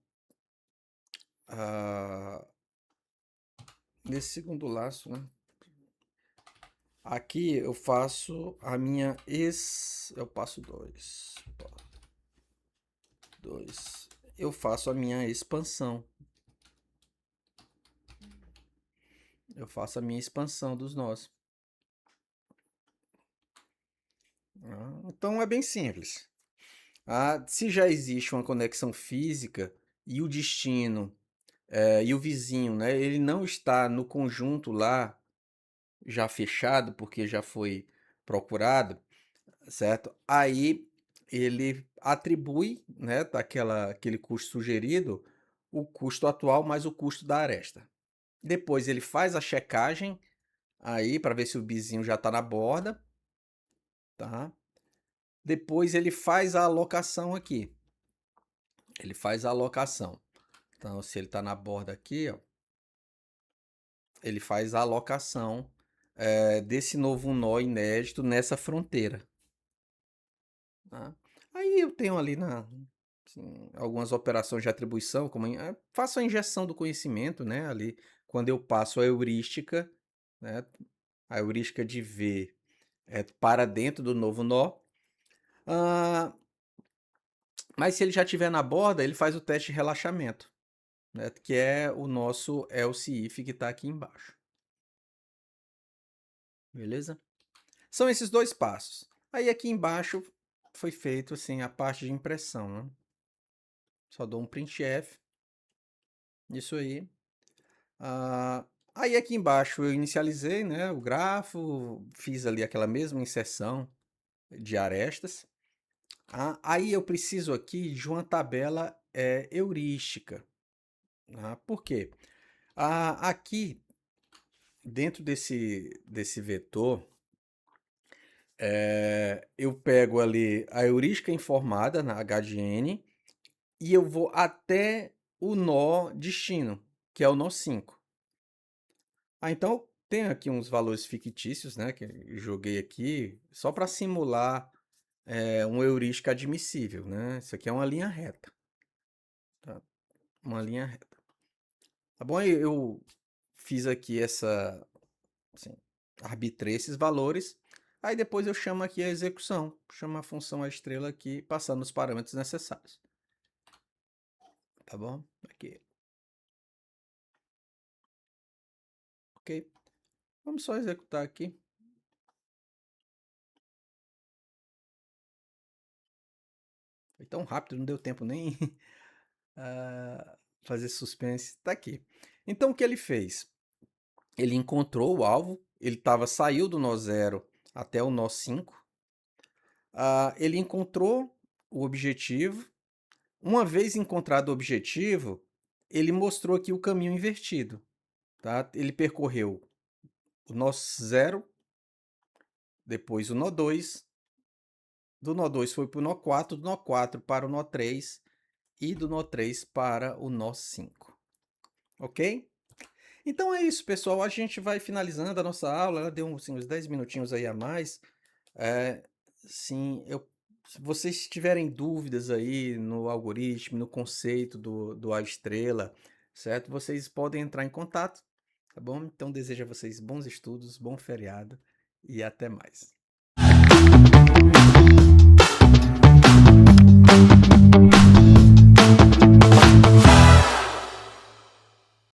ah, nesse segundo laço, né? Aqui eu faço a minha eu passo dois, eu faço a minha expansão. Eu faço a minha expansão dos nós. Então é bem simples. Se já existe uma conexão física e o destino e o vizinho, né, ele não está no conjunto lá já fechado porque já foi procurado, certo? Aí ele atribui, né, aquele custo sugerido, o custo atual mais o custo da aresta. Depois ele faz a checagem aí para ver se o vizinho já está na borda, tá? Depois ele faz a alocação aqui. Ele faz a alocação. Então, se ele está na borda aqui, ó, ele faz a alocação desse novo nó inédito nessa fronteira. Tá? Aí eu tenho ali assim, algumas operações de atribuição, como faço a injeção do conhecimento, né? Ali, quando eu passo a heurística, né? A heurística de V para dentro do novo nó. Ah, mas se ele já estiver na borda, ele faz o teste de relaxamento, né? Que é o nosso else if que está aqui embaixo. Beleza? São esses dois passos. Aí aqui embaixo foi feito assim a parte de impressão, né? Só dou um printf. Isso aí. Aí aqui embaixo eu inicializei, né, o grafo, fiz ali aquela mesma inserção de arestas. Aí eu preciso aqui de uma tabela heurística. Por quê? Aqui dentro desse vetor, eu pego ali a heurística informada na HDN e eu vou até o nó destino, que é o nó 5. Então tem aqui uns valores fictícios, né, que eu joguei aqui só para simular um heurística admissível, né? Isso aqui é uma linha reta, tá? Uma linha reta. Tá bom? Eu fiz aqui assim, arbitrei esses valores. Aí depois eu chamo aqui a execução, chamo a função a estrela aqui, passando os parâmetros necessários. Tá bom? Aqui. Ok. Vamos só executar aqui. Foi tão rápido, não deu tempo nem fazer suspense. Tá aqui. Então o que ele fez? Ele encontrou o alvo, saiu do nó zero até o nó 5. Ele encontrou o objetivo. Uma vez encontrado o objetivo, ele mostrou aqui o caminho invertido. Tá? Ele percorreu o nó zero, depois o nó 2, do nó 2 foi para o nó 4, do nó 4 para o nó 3 e do nó 3 para o nó 5. Ok? Então é isso, pessoal. A gente vai finalizando a nossa aula. Ela deu assim, uns 10 minutinhos aí a mais. É, sim, se vocês tiverem dúvidas aí no algoritmo, no conceito do A estrela, certo? Vocês podem entrar em contato, tá bom? Então desejo a vocês bons estudos, bom feriado e até mais.